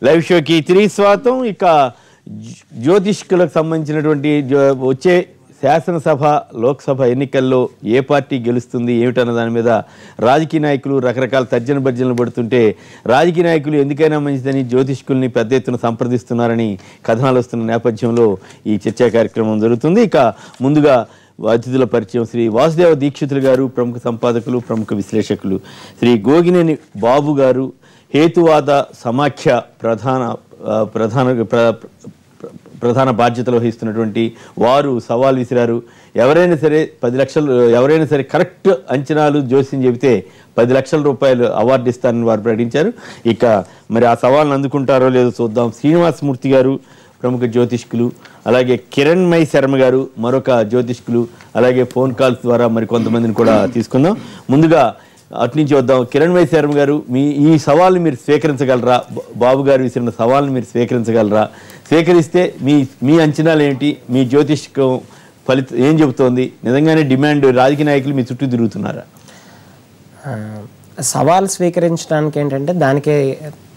Live షోకి తిరిగి స్వాగతం. ఇక జ్యోతిష్కులకు సంబంధించినటువంటి వచ్చే శాసనసభ లోక్సభ ఎన్నికల్లో ఏ పార్టీ గెలుస్తుంది ఏమిటన్న దాని మీద రాజకీయ నాయకులు రకరకాల తర్జన భర్జనలు పడుతుంటే రాజకీయ నాయకులు ఎందుకైనా మంచిదని జ్యోతిష్కుల్ని పెద్ద ఎత్తున సంప్రదిస్తున్నారని కథనాలు వస్తున్న నేపథ్యంలో ఈ చర్చా కార్యక్రమం జరుగుతుంది. ఇక ముందుగా అతిథుల పరిచయం శ్రీ వాసుదేవ దీక్షితులు గారు, ప్రముఖ సంపాదకులు, ప్రముఖ విశ్లేషకులు, శ్రీ గోగినేని బాబు గారు, హేతువాద సమాఖ్య ప్రధాన బాధ్యతలు వహిస్తున్నటువంటి వారు సవాల్ విసిరారు. ఎవరైనా సరే 10 లక్షలు, ఎవరైనా సరే కరెక్ట్ అంచనాలు జోస్యం చెబితే 10 లక్షల రూపాయలు అవార్డు ఇస్తారని వారు ప్రకటించారు. ఇక మరి ఆ సవాల్ని అందుకుంటారో లేదో చూద్దాం. శ్రీనివాసమూర్తి గారు ప్రముఖ జ్యోతిష్కులు, అలాగే కిరణ్మయి శర్మ గారు మరొక జ్యోతిష్కులు, అలాగే ఫోన్ కాల్స్ ద్వారా మరి కొంతమందిని కూడా తీసుకుందాం. ముందుగా అట్నుంచి వద్దాం. కిరణ్మయి శర్మ గారు, ఈ సవాల్ని మీరు స్వీకరించగలరా? బాబు గారు విసిరిన సవాల్ని మీరు స్వీకరించగలరా? స్వీకరిస్తే మీ అంచనాలు ఏంటి? మీ జ్యోతిష్కం ఫలితం ఏం చెబుతోంది? నిజంగానే డిమాండ్ రాజకీయ నాయకులు మీ చుట్టూ తిరుగుతున్నారా? సవాల్ స్వీకరించడానికి ఏంటంటే దానికి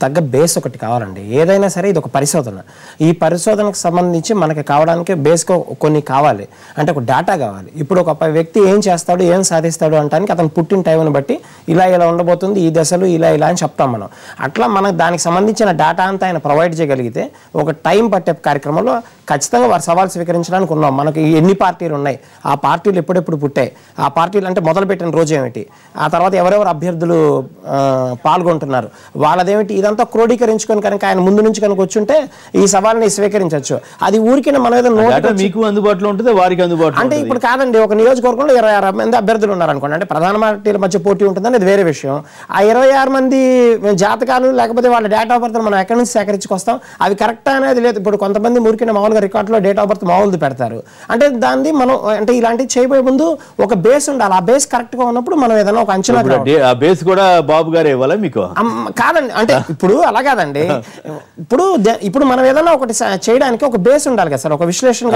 తగ్గ బేస్ ఒకటి కావాలండి. ఏదైనా సరే ఇది ఒక పరిశోధన. ఈ పరిశోధనకు సంబంధించి మనకి కావడానికి బేస్గా కొన్ని కావాలి, అంటే ఒక డేటా కావాలి. ఇప్పుడు ఒక వ్యక్తి ఏం చేస్తాడు, ఏం సాధిస్తాడు అంటానికి అతను పుట్టిన టైంని బట్టి ఇలా ఉండబోతుంది, ఈ దశలు ఇలా అని చెప్తాం మనం. అట్లా మనకు దానికి సంబంధించిన డేటా అంతా ఆయన ప్రొవైడ్ చేయగలిగితే ఒక టైం పట్టే కార్యక్రమంలో ఖచ్చితంగా వారు సవాల్ స్వీకరించడానికి ఉన్నాం. మనకి ఎన్ని పార్టీలు ఉన్నాయి, ఆ పార్టీలు ఎప్పుడెప్పుడు పుట్టాయి, ఆ పార్టీలు అంటే మొదలుపెట్టిన రోజు ఏమిటి, ఆ తర్వాత ఎవరెవరు అభ్యర్థులు పాల్గొంటున్నారు, వాళ్ళదేమిటి, ఇదంతా క్రోడీకరించుకొని కనుక ఆయన ముందు నుంచి కనుక వచ్చుంటే ఈ సవాల్ని స్వీకరించవచ్చు. అది ఊరికే మన ఏదో మీకు అందుబాటులో ఉంటుంది, వారికి అందుబాటులో అంటే ఇప్పుడు కాదండి. ఒక నియోజకవర్గంలో 26 మంది అభ్యర్థులు ఉన్నారనుకోండి, అంటే ప్రధాన పార్టీల మధ్య పోటీ ఉంటుందని అది వేరే విషయం. ఆ 26 మంది జాతకాలు లేకపోతే వాళ్ళ డేట్ ఆఫ్ బర్త్ మనం ఎక్కడి నుంచి సేకరించుకొస్తాం, అవి కరెక్ట్ అనేది లేదు. ఇప్పుడు కొంతమంది ఊరికే మామూలుగా రికార్డులో డేట్ ఆఫ్ బర్త్ మామూలుది పెడతారు. అంటే దాన్ని మనం అంటే ఇలాంటివి చేయబోయే ముందు ఒక బేస్ ఉండాలి. ఆ బేస్ కరెక్ట్ గా ఉన్నప్పుడు మనం ఏదైనా ఒక అంచనా బేస్ కూడా బాబు గారు ఇవ్వాలా మీకు? కాదండి, అంటే ఇప్పుడు అలా కాదండి. ఇప్పుడు మనం ఏదైనా ఒకటి చేయడానికి ఒక బేస్ ఉండాలి కదా సార్, ఒక విశ్లేషణ.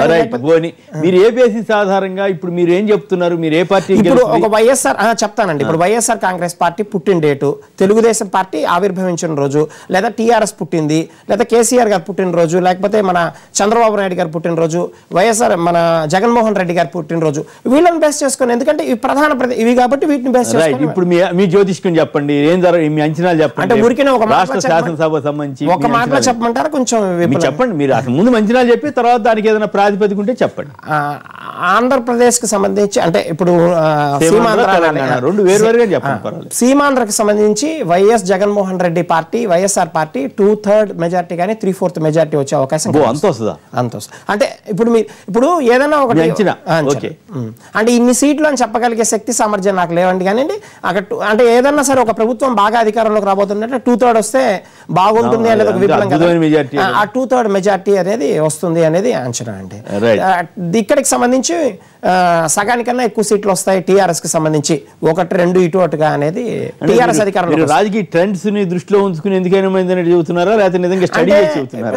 మీరు ఏ బేసిస్ ఆధారంగా ఇప్పుడు మీరు ఏం చెప్తున్నారు? మీరు ఏ పార్టీ? ఇప్పుడు ఒక వైఎస్ఆర్ చెప్తానండి. ఇప్పుడు వైఎస్ఆర్ కాంగ్రెస్ పార్టీ పుట్టిన డేటు, తెలుగుదేశం పార్టీ ఆవిర్భవించిన రోజు, లేదా టీఆర్ఎస్ పుట్టింది, లేదా కేసీఆర్ గారు పుట్టినరోజు, లేకపోతే మన చంద్రబాబు నాయుడు గారు పుట్టినరోజు, వైఎస్ఆర్ మన జగన్మోహన్ రెడ్డి గారు పుట్టినరోజు, వీళ్ళని బేస్ చేసుకుని, ఎందుకంటే ఇవి ప్రధాన ఇవి కాబట్టి వీటిని బేస్ చేసుకుని ఇప్పుడు మీ జ్యోతిష్కం చెప్పండి, ఏం మీ అంచనాలు చెప్పండి. అంటే ఊరికే ఒక శాసనసభ సంబంధించి ఒక మాటలో చెప్పమంటారా? కొంచెం చెప్పండి. మీరు అసలు ముందు అంచనాలు చెప్పి తర్వాత దానికి ఏదైనా ప్రాతిపదిక ఉంటే చెప్పండి. ఆంధ్రప్రదేశ్ కి సంబంధించి అంటే ఇప్పుడు రెండు వేరువేరుగా చెప్పండి. సీమాంధ్రకు సంబంధించి YS Jaganmohan Reddy party, YSR party 2/3 majority కానీ 3/4 మెజార్టీ వచ్చే అవకాశం అంత వస్తుందా? అంత వస్తుంది. అంటే ఇప్పుడు ఏదైనా ఒకటి అంటే ఇన్ని సీట్లు అని చెప్పగలిగే శక్తి సామర్థ్యం నాకు లేవండి. కానీ అక్కడ అంటే ఏదన్నా సరే ఒక ప్రభుత్వం బాగా అధికారంలోకి రాబోతుందంటే 2/3 వస్తే బాగుంటుంది అనేది ఒక విప్లవం కదా. ఆ 2/3 మెజార్టీ అనేది వస్తుంది అనేది అంచనా అండి. ఇక్కడికి సంబంధించి సగానికన్నా ఎక్కువ సీట్లు వస్తాయి టీఆర్ఎస్ కి సంబంధించి, 1-2 ఇటు అటుగా అనేది టీఆర్ఎస్ అధికారంలో. రాజకీయ ట్రెండ్స్ ని దృష్టిలో ఉంచుకుని ఎందుకైనా చెబుతున్నారా, లేకపోతే నిజంగా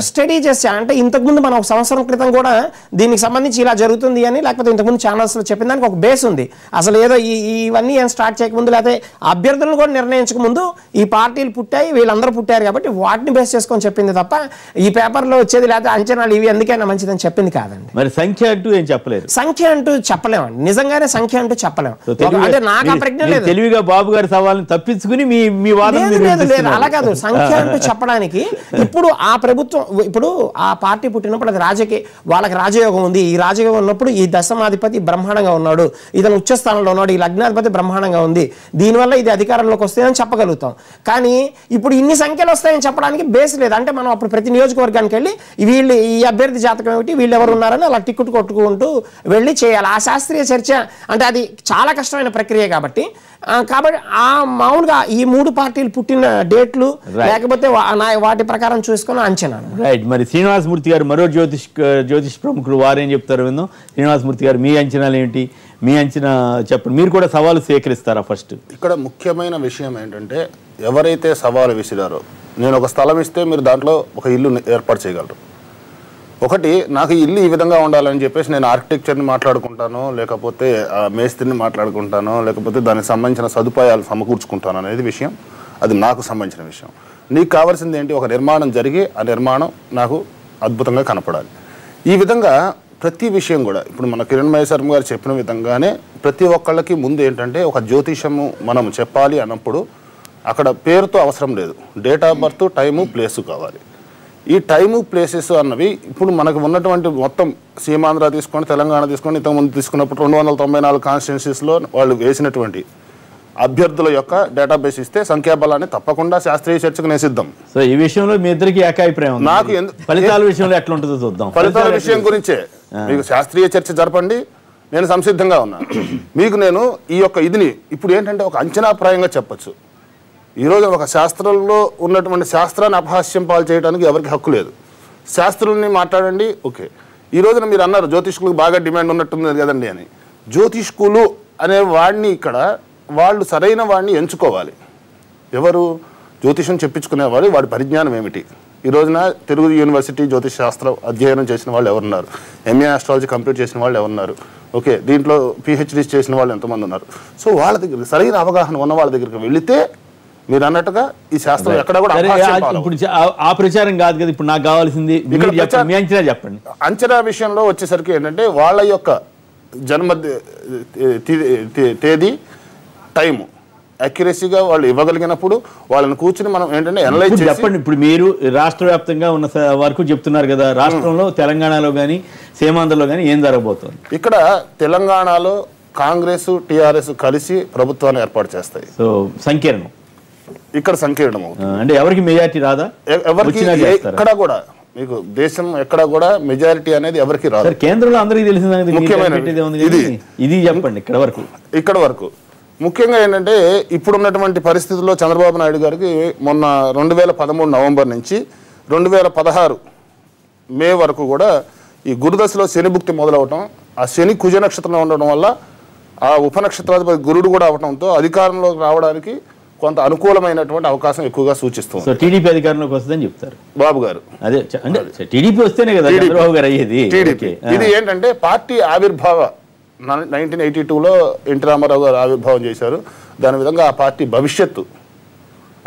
స్టడీ చేస్తే? అంటే ఇంతకుముందు మనం 1 సంవత్సరం క్రితం కూడా దీనికి సంబంధించి ఇలా జరుగుతుంది అని, లేకపోతే ఇంతకుముందు ఛానల్స్ లో చెప్పిన దానికి ఒక బేస్ ఉంది. అసలు ఏదో ఇవన్నీ ఏం స్టార్ట్ చేయకముందు, లేకపోతే అభ్యర్థులను కూడా నిర్ణయించక ముందు ఈ పార్టీలు పుట్టాయి, వీళ్ళందరూ పుట్టారు కాబట్టి వాటిని బేస్ చేసుకొని చెప్పింది తప్ప ఈ పేపర్లో వచ్చేది లేకపోతే అంచనాలు ఇవి ఎందుకైనా మంచిదని చెప్పింది కాదండి. మరి సంఖ్య అంటూ ఏం చెప్పలేదు. సంఖ్య అంటూ చెప్పలేమండి, నిజంగానే సంఖ్య అంటూ చెప్పలేము. అంటే నాకు ఆ ప్రజ్ఞ లేదు. తెలివిగా బాబు గారి సవాల్ని తప్పించుకుని మీ వాదన లేదు. అలా కాదు, సంఖ్య అంటూ చెప్పడానికి. ఇప్పుడు ఆ ప్రభుత్వం, ఇప్పుడు ఆ పార్టీ పుట్టినప్పుడు అది వాళ్ళకి రాజయోగం ఉంది. ఈ రాజయోగం ఉన్నప్పుడు ఈ దశమాధిపతి బ్రహ్మాండంగా ఉన్నాడు, ఇతను ఉచ్చస్థానంలో ఉన్నాడు, ఈ లగ్నాధిపతి బ్రహ్మాండంగా ఉంది, దీనివల్ల ఇది అధికారంలోకి వస్తుందని చెప్పగలుగుతాం. కానీ ఇప్పుడు ఇన్ని సంఖ్యలు వస్తాయని చెప్పడానికి బేస్ లేదు. అంటే మనం అప్పుడు ప్రతి నియోజకవర్గానికి వెళ్ళి వీళ్ళు ఈ అభ్యర్థి జాతకం ఏమిటి, వీళ్ళు ఎవరు ఉన్నారని అలా టికెట్ కొట్టుకుంటూ వెళ్ళి చేయాలి. ఆ శాస్త్రీయ చర్చ అంటే అది చాలా కష్టమైన ప్రక్రియ కాబట్టి ఆ మామూలుగా ఈ 3 పార్టీలు పుట్టిన డేట్లు లేకపోతే వాటి ప్రకారం చూసుకుని అంచనా. రైట్. మరి శ్రీనివాసమూర్తి గారు మరో జ్యోతిష్ ప్రముఖులు, వారేం చెప్తారు విందాం. శ్రీనివాసమూర్తి గారు, మీ అంచనాలు ఏంటి? మీ అంచనా చెప్పండి. మీరు కూడా సవాలు స్వీకరిస్తారా? ఫస్ట్ ఇక్కడ ముఖ్యమైన విషయం ఏంటంటే, ఎవరైతే సవాలు విసిరారో, నేను ఒక స్థలం ఇస్తే మీరు దాంట్లో ఒక ఇల్లు ఏర్పాటు చేయగలరు. ఒకటి, నాకు ఇల్లు ఈ విధంగా ఉండాలని చెప్పేసి నేను ఆర్కిటెక్చర్ని మాట్లాడుకుంటాను, లేకపోతే మేస్త్రిని మాట్లాడుకుంటాను, లేకపోతే దానికి సంబంధించిన సదుపాయాలు సమకూర్చుకుంటాను అనేది విషయం, అది నాకు సంబంధించిన విషయం. నీకు కావాల్సింది ఏంటి? ఒక నిర్మాణం జరిగి ఆ నిర్మాణం నాకు అద్భుతంగా కనపడాలి. ఈ విధంగా ప్రతి విషయం కూడా ఇప్పుడు మన కిరణ్మయ శర్మ గారు చెప్పిన విధంగానే ప్రతి ఒక్కళ్ళకి ముందు ఏంటంటే ఒక జ్యోతిషము మనం చెప్పాలి అన్నప్పుడు అక్కడ పేరుతో అవసరం లేదు, date of birth, time, place కావాలి. ఈ టైము, ప్లేసెస్ అన్నవి ఇప్పుడు మనకు ఉన్నటువంటి మొత్తం సీమాంధ్ర తీసుకొని తెలంగాణ తీసుకొని ఇంతకుముందు తీసుకున్నప్పుడు 294 కాన్స్టిట్యున్సీస్లో వాళ్ళు వేసినటువంటి అభ్యర్థుల యొక్క డేటాబేస్ ఇస్తే సంఖ్యాబలాన్ని తప్పకుండా శాస్త్రీయ చర్చకు నేను సిద్ధం. సో ఈ విషయంలో మీ ఇద్దరికి ఏకాభిప్రాయం నాకు ఫలితాల విషయంలో ఎట్లా ఉంటుందో చూద్దాం. ఫలితాల విషయం గురించే మీకు శాస్త్రీయ చర్చ జరపండి, నేను సంసిద్ధంగా ఉన్నాను. మీకు నేను ఈ యొక్క ఇదిని ఇప్పుడు ఏంటంటే ఒక అంచనాప్రాయంగా చెప్పచ్చు. ఈరోజు ఒక శాస్త్రంలో ఉన్నటువంటి శాస్త్రాన్ని అపహాస్యం పాలు చేయడానికి ఎవరికి హక్కు లేదు. శాస్త్రుల్ని మాట్లాడండి, ఓకే. ఈ రోజున మీరు అన్నారు జ్యోతిష్కులకు బాగా డిమాండ్ ఉన్నట్టుంది కదండి అని. జ్యోతిష్కులు అనే వాడిని ఇక్కడ వాళ్ళు సరైన వాడిని ఎంచుకోవాలి. ఎవరు? జ్యోతిషం చెప్పించుకునేవాడు, వాడి పరిజ్ఞానం ఏమిటి? ఈ రోజున తెలుగు యూనివర్సిటీ జ్యోతిష్ శాస్త్రం అధ్యయనం చేసిన వాళ్ళు ఎవరున్నారు? ఎంఏ ఆస్ట్రాలజీ కంప్లీట్ చేసిన వాళ్ళు ఎవరున్నారు? ఓకే, దీంట్లో పిహెచ్డీస్ చేసిన వాళ్ళు ఎంతమంది ఉన్నారు? సో వాళ్ళ దగ్గర సరైన అవగాహన ఉన్న వాళ్ళ దగ్గరికి వెళితే మీరు అన్నట్టుగా ఈ శాస్త్రం ఎక్కడ కూడా ఇప్పుడు ఆ ప్రచారం కాదు కదా ఇప్పుడు నాకు కావాల్సింది. అంచనా చెప్పండి. అంచనా విషయంలో వచ్చేసరికి ఏంటంటే వాళ్ళ యొక్క జన్మ తేదీ, టైము అక్యురసీగా వాళ్ళు ఇవ్వగలిగినప్పుడు వాళ్ళని కూర్చుని మనం ఏంటంటే అనలైజ్ చేసి చెప్పండి. ఇప్పుడు మీరు రాష్ట్ర వ్యాప్తంగా ఉన్న వరకు చెప్తున్నారు కదా, రాష్ట్రంలో తెలంగాణలో కానీ సీమాంధ్రలో కానీ ఏం జరగబోతుంది? ఇక్కడ తెలంగాణలో కాంగ్రెస్, టీఆర్ఎస్ కలిసి ప్రభుత్వాన్ని ఏర్పాటు చేస్తాయి. సో సంకీర్ణం ఇక్కడ సంకీర్ణం అవుతుంది. అంటే ఎవరికి మెజారిటీ రాదా? ఎవరికి ఎక్కడ కూడా మీకు దేశం ఎక్కడ కూడా మెజారిటీ అనేది ఎవరికి రాదు. కేంద్రంలో అందరికీ తెలిసింది ముఖ్యమైన ఇది చెప్పండి. ఇక్కడ వరకు ముఖ్యంగా ఏంటంటే ఇప్పుడున్నటువంటి పరిస్థితుల్లో చంద్రబాబు నాయుడు గారికి మొన్న 2013 నవంబర్ నుంచి 2016 మే వరకు కూడా ఈ గురుదశలో శని భుక్తి మొదలవటం, ఆ శని కుజ నక్షత్రంలో ఉండడం వల్ల ఆ ఉపనక్షత్రాధిపతి గురుడు కూడా అవడంతో అధికారంలోకి రావడానికి కొంత అనుకూలమైనటువంటి అవకాశం ఎక్కువగా సూచిస్తుంది. టీడీపీ అధికారంలోకి వస్తుందని చెప్తారు బాబు గారు. అదే అంటే టీడీపీ వస్తేనే కదా చంద్రబాబు గారు అయ్యేది. టీడీపీ ఇది ఏంటంటే పార్టీ ఆవిర్భావ 1982లో ఎన్టీ రామారావు గారు ఆవిర్భావం చేశారు. దాని విధంగా ఆ పార్టీ భవిష్యత్తు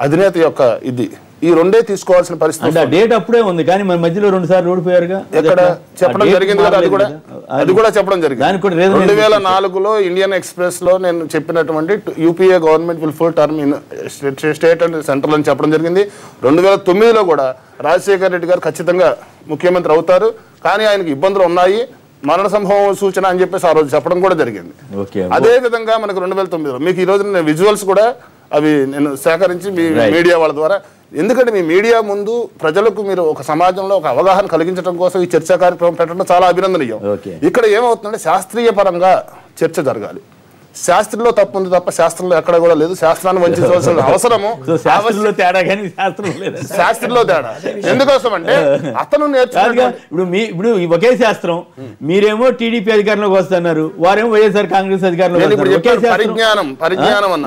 అధినేత యొక్క ఇది ఈ రెండే తీసుకోవాల్సిన పరిస్థితి. డేట్ అప్పుడే ఉంది కానీ మన మధ్యలో 2 సార్లు ఓడిపోయారుగా. ఎక్కడ చెప్పడం జరిగింది కదా, అది కూడా చెప్పడం జరిగింది. 2004లో ఇండియన్ ఎక్స్ప్రెస్ లో నేను చెప్పినటువంటి UPA government will full term in state and central అని చెప్పడం జరిగింది. 2009లో కూడా రాజశేఖర్ రెడ్డి గారు ఖచ్చితంగా ముఖ్యమంత్రి అవుతారు, కానీ ఆయనకు ఇబ్బందులు ఉన్నాయి, మరణ సంభవం సూచన అని చెప్పేసి ఆ రోజు చెప్పడం కూడా జరిగింది. అదే విధంగా మనకు 2009లో మీకు ఈ రోజు నేను విజువల్స్ కూడా అవి నేను సేకరించి మీ మీడియా వాళ్ళ ద్వారా, ఎందుకంటే మీ మీడియా ముందు ప్రజలకు మీరు ఒక సమాజంలో ఒక అవగాహన కలిగించడం కోసం ఈ చర్చా కార్యక్రమం పెట్టడం చాలా అభినందనీయం. ఇక్కడ ఏమవుతుందంటే శాస్త్రీయ పరంగా చర్చ జరగాలి. శాస్త్రంలో తప్పు ఉంది తప్ప శాస్త్రంలో ఎక్కడ కూడా లేదు. శాస్త్రాన్ని వంచవలసిన అవసరము శాస్త్రంలో తేడా కానీ శాస్త్రంలో తేడా ఎందుకోసం అంటే అతను ఇప్పుడు ఒకే శాస్త్రం, మీరేమో టీడీపీ అధికారంలోకి వస్తున్నారు, వారేమో వైఎస్ఆర్ కాంగ్రెస్ అధికారంలో. పరిజ్ఞానం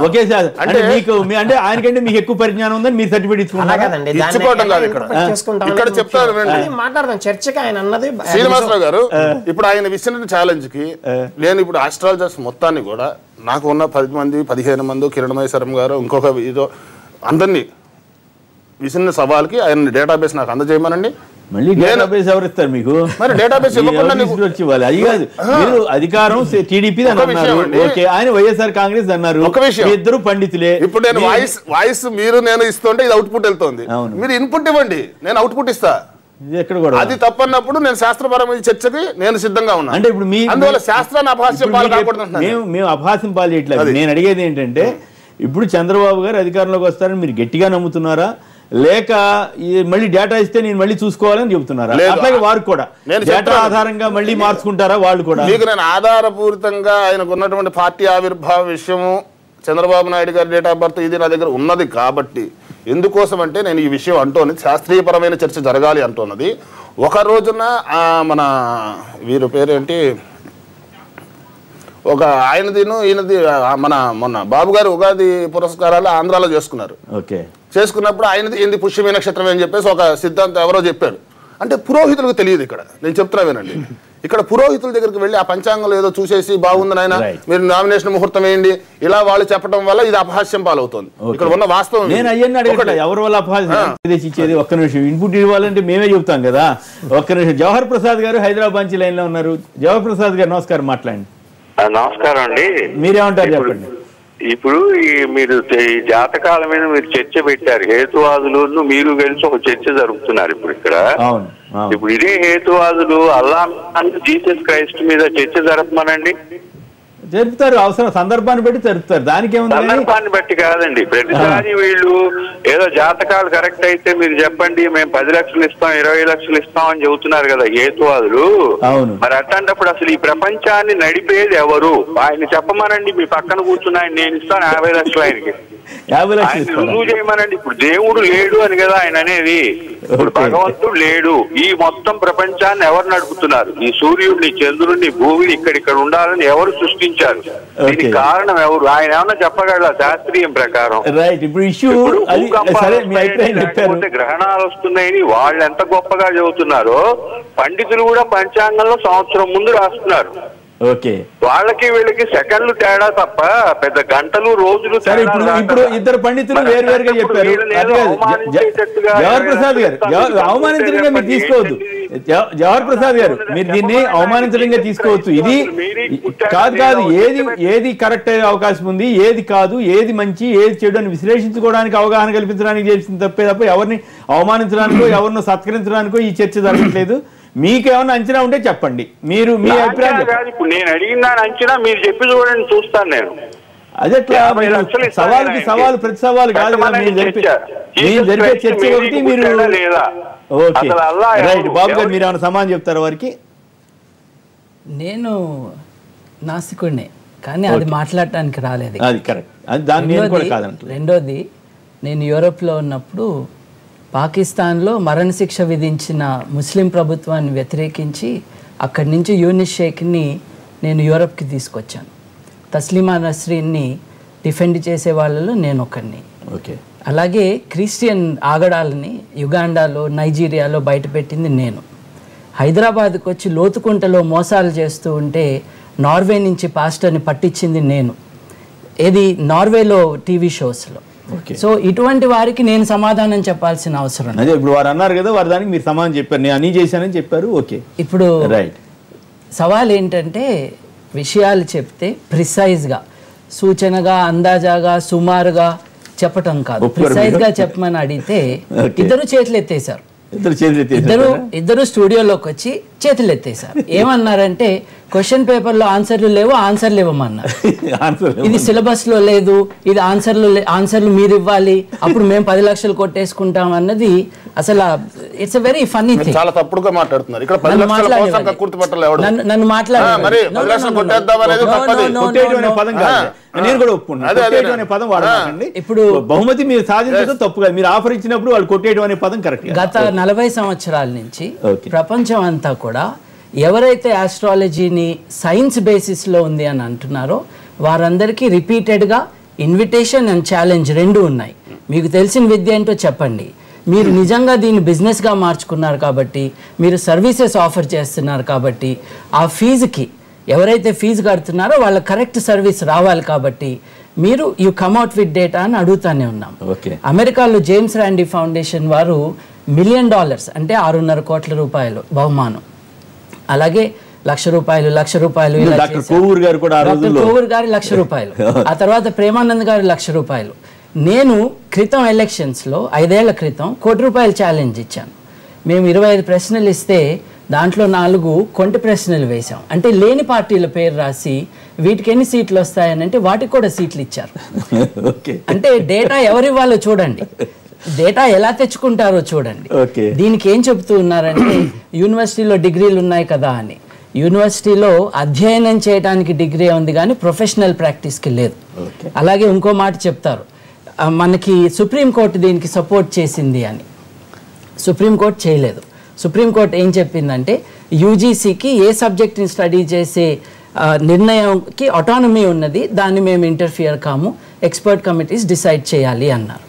ఒకే శాస్త్రం అంటే మీకు అంటే ఆయనకంటే మీకు ఎక్కువ పరిజ్ఞానం ఉందని మీరు సర్టిఫికేట్ ఇచ్చుకోవడం కాదు. ఇక్కడ చెప్తారు శ్రీనివాసరావు గారు. ఇప్పుడు ఆయన విసిన ఛాలెంజ్ కి నేను ఇప్పుడు ఆస్ట్రాలజర్స్ మొత్తాన్ని కూడా నాకు ఉన్న 10 మంది 15 మంది కిరణ్మయ శర్మ గారు ఇంకొక ఇదో అందరినీ విసిన సవాల్కి ఆయన డేటాబేస్ నాకు అందజేయమనండి. మళ్ళీ డేటాబేస్ ఎవరు ఇస్తారు మీకు? మరి డేటాబేస్ అధికారం టీడీపీ ఆయన వైఎస్ఆర్ కాంగ్రెస్ అన్నారు. ఒక విషయం, ఇద్దరు పండితులే. ఇప్పుడు నేను వాయిస్ మీరు నేను ఇస్తుంటే ఇది అవుట్పుట్ వెళ్తుంది, మీరు ఇన్పుట్ ఇవ్వండి, నేను అవుట్పుట్ ఇస్తా. అది తప్పన్నప్పుడు నేను శాస్త్రపరమైన చర్చకి నేను సిద్ధంగా ఉన్నా. అంటే ఇప్పుడు అందువల్ల శాస్త్రాన్ని అపహాస్యం పాలు కాకూడదు. మేము అపహాస్యం పాలు చేయట్లేదు. నేను అడిగేది ఏంటంటే ఇప్పుడు చంద్రబాబు గారు అధికారంలోకి వస్తారని మీరు గట్టిగా నమ్ముతున్నారా, లేక మళ్ళీ డేటా ఇస్తే నేను మళ్ళీ చూసుకోవాలని చెబుతున్నారా? అట్లాగే వారు కూడా డేటా ఆధారంగా మళ్ళీ మార్చుకుంటారా వాళ్ళు కూడా? మీకు నేను ఆధారపూరితంగా ఆయనకు ఉన్నటువంటి పార్టీ ఆవిర్భావ విషయము, చంద్రబాబు నాయుడు గారి డేట్ ఆఫ్ బర్త్ ఇది నా దగ్గర ఉన్నది కాబట్టి, ఎందుకోసం అంటే నేను ఈ విషయం అంటోని శాస్త్రీయపరమైన చర్చ జరగాలి అంటున్నది. ఒక రోజున మన వీరు పేరేంటి ఒక ఆయనదిను ఈయనది మొన్న బాబు గారు ఉగాది పురస్కారాలు ఆంధ్రాలో చేసుకున్నారు. చేసుకున్నప్పుడు ఆయనది ఏంది పుష్యమి నక్షత్రం అని చెప్పేసి ఒక సిద్ధాంతం ఎవరో చెప్పాడు. అంటే పురోహితులకు తెలియదు. ఇక్కడ నేను చెప్తున్నా వినండి, ఇక్కడ పురోహితుల దగ్గరికి వెళ్ళి ఆ పంచాంగంలో ఏదో చూసేసి బాగుంది నాయన మీరు నామినేషన్ ముహూర్తం వేయండి ఇలా వాళ్ళు చెప్పడం వల్ల ఇది అపహాస్యం పాలవుతుంది. ఇక్కడ ఉన్న వాస్తవం నేను అయ్యని ఎవరి వల్ల అపహాస్యం ఇచ్చేది. ఒక్క నిమిషం ఇన్పుట్ ఇవ్వాలంటే మేమే చెప్తాం కదా. ఒక్క నిమిషం. జవహర్ ప్రసాద్ గారు హైదరాబాద్ నుంచి లైన్ లో ఉన్నారు. జవహర్ ప్రసాద్ గారు నమస్కారం, మాట్లాడండి. నమస్కారం అండి. మీరేమంటారు చెప్పండి. ఇప్పుడు మీరు ఈ జాతకాల మీద మీరు చర్చ పెట్టారు. హేతువాదులు మీరు కలిసి ఒక చర్చ జరుపుతున్నారు ఇప్పుడు ఇక్కడ. ఇప్పుడు ఇదే హేతువాదులు అల్లా జీసస్ క్రైస్ట్ మీద చర్చ జరపమనండి. జరుపుతారు, అవసరం సందర్భాన్ని బట్టి జరుపుతారు. దానికి ఏముంది? సందర్భాన్ని బట్టి కాదండి. ప్రతిసారి వీళ్ళు ఏదో జాతకాలు కరెక్ట్ అయితే మీరు చెప్పండి మేము 10 లక్షలు ఇస్తాం 20 లక్షలు ఇస్తాం అని చెబుతున్నారు కదా హేతువాదులు. మరి అట్లాంటప్పుడు అసలు ఈ ప్రపంచాన్ని నడిపేది ఎవరు? ఆయన చెప్పమనండి. మీ పక్కన కూర్చున్న ఆయన నేను ఇస్తాను 50 లక్షలు ఆయనకి, 50 లక్షలు రుజువు చేయమనండి. ఇప్పుడు దేవుడు లేడు అని కదా ఆయన అనేది. ఇప్పుడు భగవంతుడు లేడు. ఈ మొత్తం ప్రపంచాన్ని ఎవరు నడుపుతున్నారు? ఈ సూర్యుడిని, చంద్రుడిని, భూమిని ఇక్కడిక్కడ ఉండాలని ఎవరు సృష్టించారు? దీనికి కారణం ఎవరు? ఆయన ఏమన్నా చెప్పగలరా శాస్త్రీయం ప్రకారం? గ్రహణాలు వస్తున్నాయని వాళ్ళు ఎంత గొప్పగా చెబుతున్నారో పండితులు కూడా పంచాంగంలో సంవత్సరం ముందు రాస్తున్నారు. వాళ్ళకి వీళ్ళకి సెకండ్లు తేడా తప్ప పెద్ద గంటలు రోజులు. ఇప్పుడు ఇద్దరు పండితులు వేరువేరుగా చెప్పారు. జవహర్ ప్రసాద్ గారు అవమానించడంగా మీరు తీసుకోవద్దు. జవహర్ ప్రసాద్ గారు మీరు దీన్ని అవమానించడంగా తీసుకోవచ్చు. ఇది కాదు ఏది కరెక్ట్ అయ్యే అవకాశం ఉంది, ఏది కాదు, ఏది మంచి ఏది చెడు అని విశ్లేషించుకోవడానికి అవగాహన కల్పించడానికి చేసిన తప్పే తప్ప ఎవరిని అవమానించడానికో ఎవరిని సత్కరించడానికో ఈ చర్చ జరగట్లేదు. మీకేమన్నా అంచనా ఉంటే చెప్పండి. మీరు మీ అభిప్రాయం. ఇప్పుడు నేను అడిగిన అంచనా మీరు చెప్పి చూడండి, చూస్తాను నేను. అదెట్లా? సవాలుకి సవాలు ప్రతి సవాలు కాదు కదా మీరు జరిపే చర్చ ఒకటి. మీరు ఓకే రైట్. బాబు గారు మీరు ఏమైనా సమాధానం చెప్తారా వారికి? నేను నాస్తికుడినే కానీ అది మాట్లాడటానికి రాలేదు. అది కరెక్ట్. దాన్ని నేను కూడా కాదంట. రెండోది, నేను యూరోప్లో ఉన్నప్పుడు పాకిస్తాన్లో మరణశిక్ష విధించిన ముస్లిం ప్రభుత్వాన్ని వ్యతిరేకించి అక్కడి నుంచి యూనిస్ షేక్ని నేను యూరప్కి తీసుకొచ్చాను. తస్లీమా నస్రీన్ని డిఫెండ్ చేసే వాళ్ళలో నేను ఒకరిని. అలాగే క్రిస్టియన్ ఆగడాలని యుగాండాలో, నైజీరియాలో బయటపెట్టింది నేను. హైదరాబాద్కి వచ్చి లోతుకుంటలో మోసాలు చేస్తూ ఉంటే నార్వే నుంచి పాస్టర్ని పట్టించింది నేను. ఏది నార్వేలో టీవీ షోస్లో. సో ఇటువంటి వారికి నేను సమాధానం చెప్పాల్సిన అవసరం. అదే ఇప్పుడు వారు అన్నారు కదా, వారు దానికి మీరు సమాధానం చెప్పారు, నేను అన్నీ చేశానని చెప్పారు. ఓకే. ఇప్పుడు సవాల్ ఏంటంటే విషయాలు చెప్తే ప్రిసైజ్గా, సూచనగా, అందాజాగా, సుమారుగా చెప్పటం కాదు. ప్రిసైజ్గా చెప్పమని అడిగితే ఇద్దరు చేతులు ఎత్తేసారు. ఇద్దరు స్టూడియోలోకి వచ్చి చేతులు ఎత్తేసారు. ఏమన్నారంటే క్వశ్చన్ పేపర్లో ఆన్సర్లు లేవు, ఆన్సర్లు ఇవ్వమన్నారు. ఇది సిలబస్ లో లేదు, ఇది ఆన్సర్లు మీరు ఇవ్వాలి, అప్పుడు మేము 10 లక్షలు కొట్టేసుకుంటాం అన్నది అసలు it's a very funny thing. చాలా తప్పుడుగా మాట్లాడుతున్నారు. ఇక్కడ 10 లక్షల కోసం కక్కుర్తి పట్టలు ఎవడు? నన్ను మాట్లాడారు. మరి 10 లక్షలు కొట్టేద్దాం అనేది తప్పది. కొట్టేయడం అనే పదం కాదు, నేను కూడా ఒప్పుకున్నాను. కొట్టేయడం అనే పదం వాడకండి. ఇప్పుడు బహుమతి మీరు సాధించడం తప్పు కాదు, మీరు ఆఫర్ ఇచ్చినప్పుడు వాళ్ళు కొట్టేయడం అనే పదం కరెక్ట్. గత 40 సంవత్సరాల నుంచి ప్రపంచం అంతా కూడా ఎవరైతే ఆస్ట్రాలజీని సైన్స్ బేసిస్లో ఉంది అని అంటున్నారో వారందరికీ రిపీటెడ్గా ఇన్విటేషన్ అండ్ ఛాలెంజ్ రెండు ఉన్నాయి. మీకు తెలిసిన విద్య ఏంటో చెప్పండి. మీరు నిజంగా దీన్ని బిజినెస్గా మార్చుకున్నారు కాబట్టి, మీరు సర్వీసెస్ ఆఫర్ చేస్తున్నారు కాబట్టి, ఆ ఫీజుకి ఎవరైతే ఫీజు కడుతున్నారో వాళ్ళ కరెక్ట్ సర్వీస్ రావాలి కాబట్టి మీరు యూ కమ్అట్ విత్ డేటా అని అడుగుతానే ఉన్నాం. అమెరికాలో జేమ్స్ ర్యాండీ ఫౌండేషన్ వారు $1 మిలియన్ అంటే 6.5 కోట్ల రూపాయలు బహుమానం. అలాగే ₹1,00,000, డాక్టర్ కోవూర్ గారు ₹1,00,000, ఆ తర్వాత ప్రేమానంద్ గారు ₹1,00,000. నేను క్రితం ఎలక్షన్స్లో 5 ఏళ్ల క్రితం ₹1 కోటి ఛాలెంజ్ ఇచ్చాను. మేము 25 ప్రశ్నలు ఇస్తే దాంట్లో 4 కొంటి ప్రశ్నలు వేశాం. అంటే లేని పార్టీల పేరు రాసి వీటికి ఎన్ని సీట్లు వస్తాయని అంటే వాటికి కూడా సీట్లు ఇచ్చారు. అంటే డేటా ఎవరివ్వాలో చూడండి, డేటా ఎలా తెచ్చుకుంటారో చూడండి. దీనికి ఏం చెబుతూ ఉన్నారంటే యూనివర్సిటీలో డిగ్రీలు ఉన్నాయి కదా అని. యూనివర్సిటీలో అధ్యయనం చేయడానికి డిగ్రీ ఉంది కానీ ప్రొఫెషనల్ ప్రాక్టీస్కి లేదు. అలాగే ఇంకో మాట చెప్తారు, మనకి సుప్రీంకోర్టు దీనికి సపోర్ట్ చేసింది అని. సుప్రీంకోర్టు చేయలేదు. సుప్రీంకోర్టు ఏం చెప్పిందంటే యూజీసీకి ఏ సబ్జెక్ట్ని స్టడీ చేసే నిర్ణయంకి ఆటోనమీ ఉన్నది, దాన్ని మేము ఇంటర్ఫియర్ కాము, ఎక్స్పర్ట్ కమిటీస్ డిసైడ్ చేయాలి అన్నారు.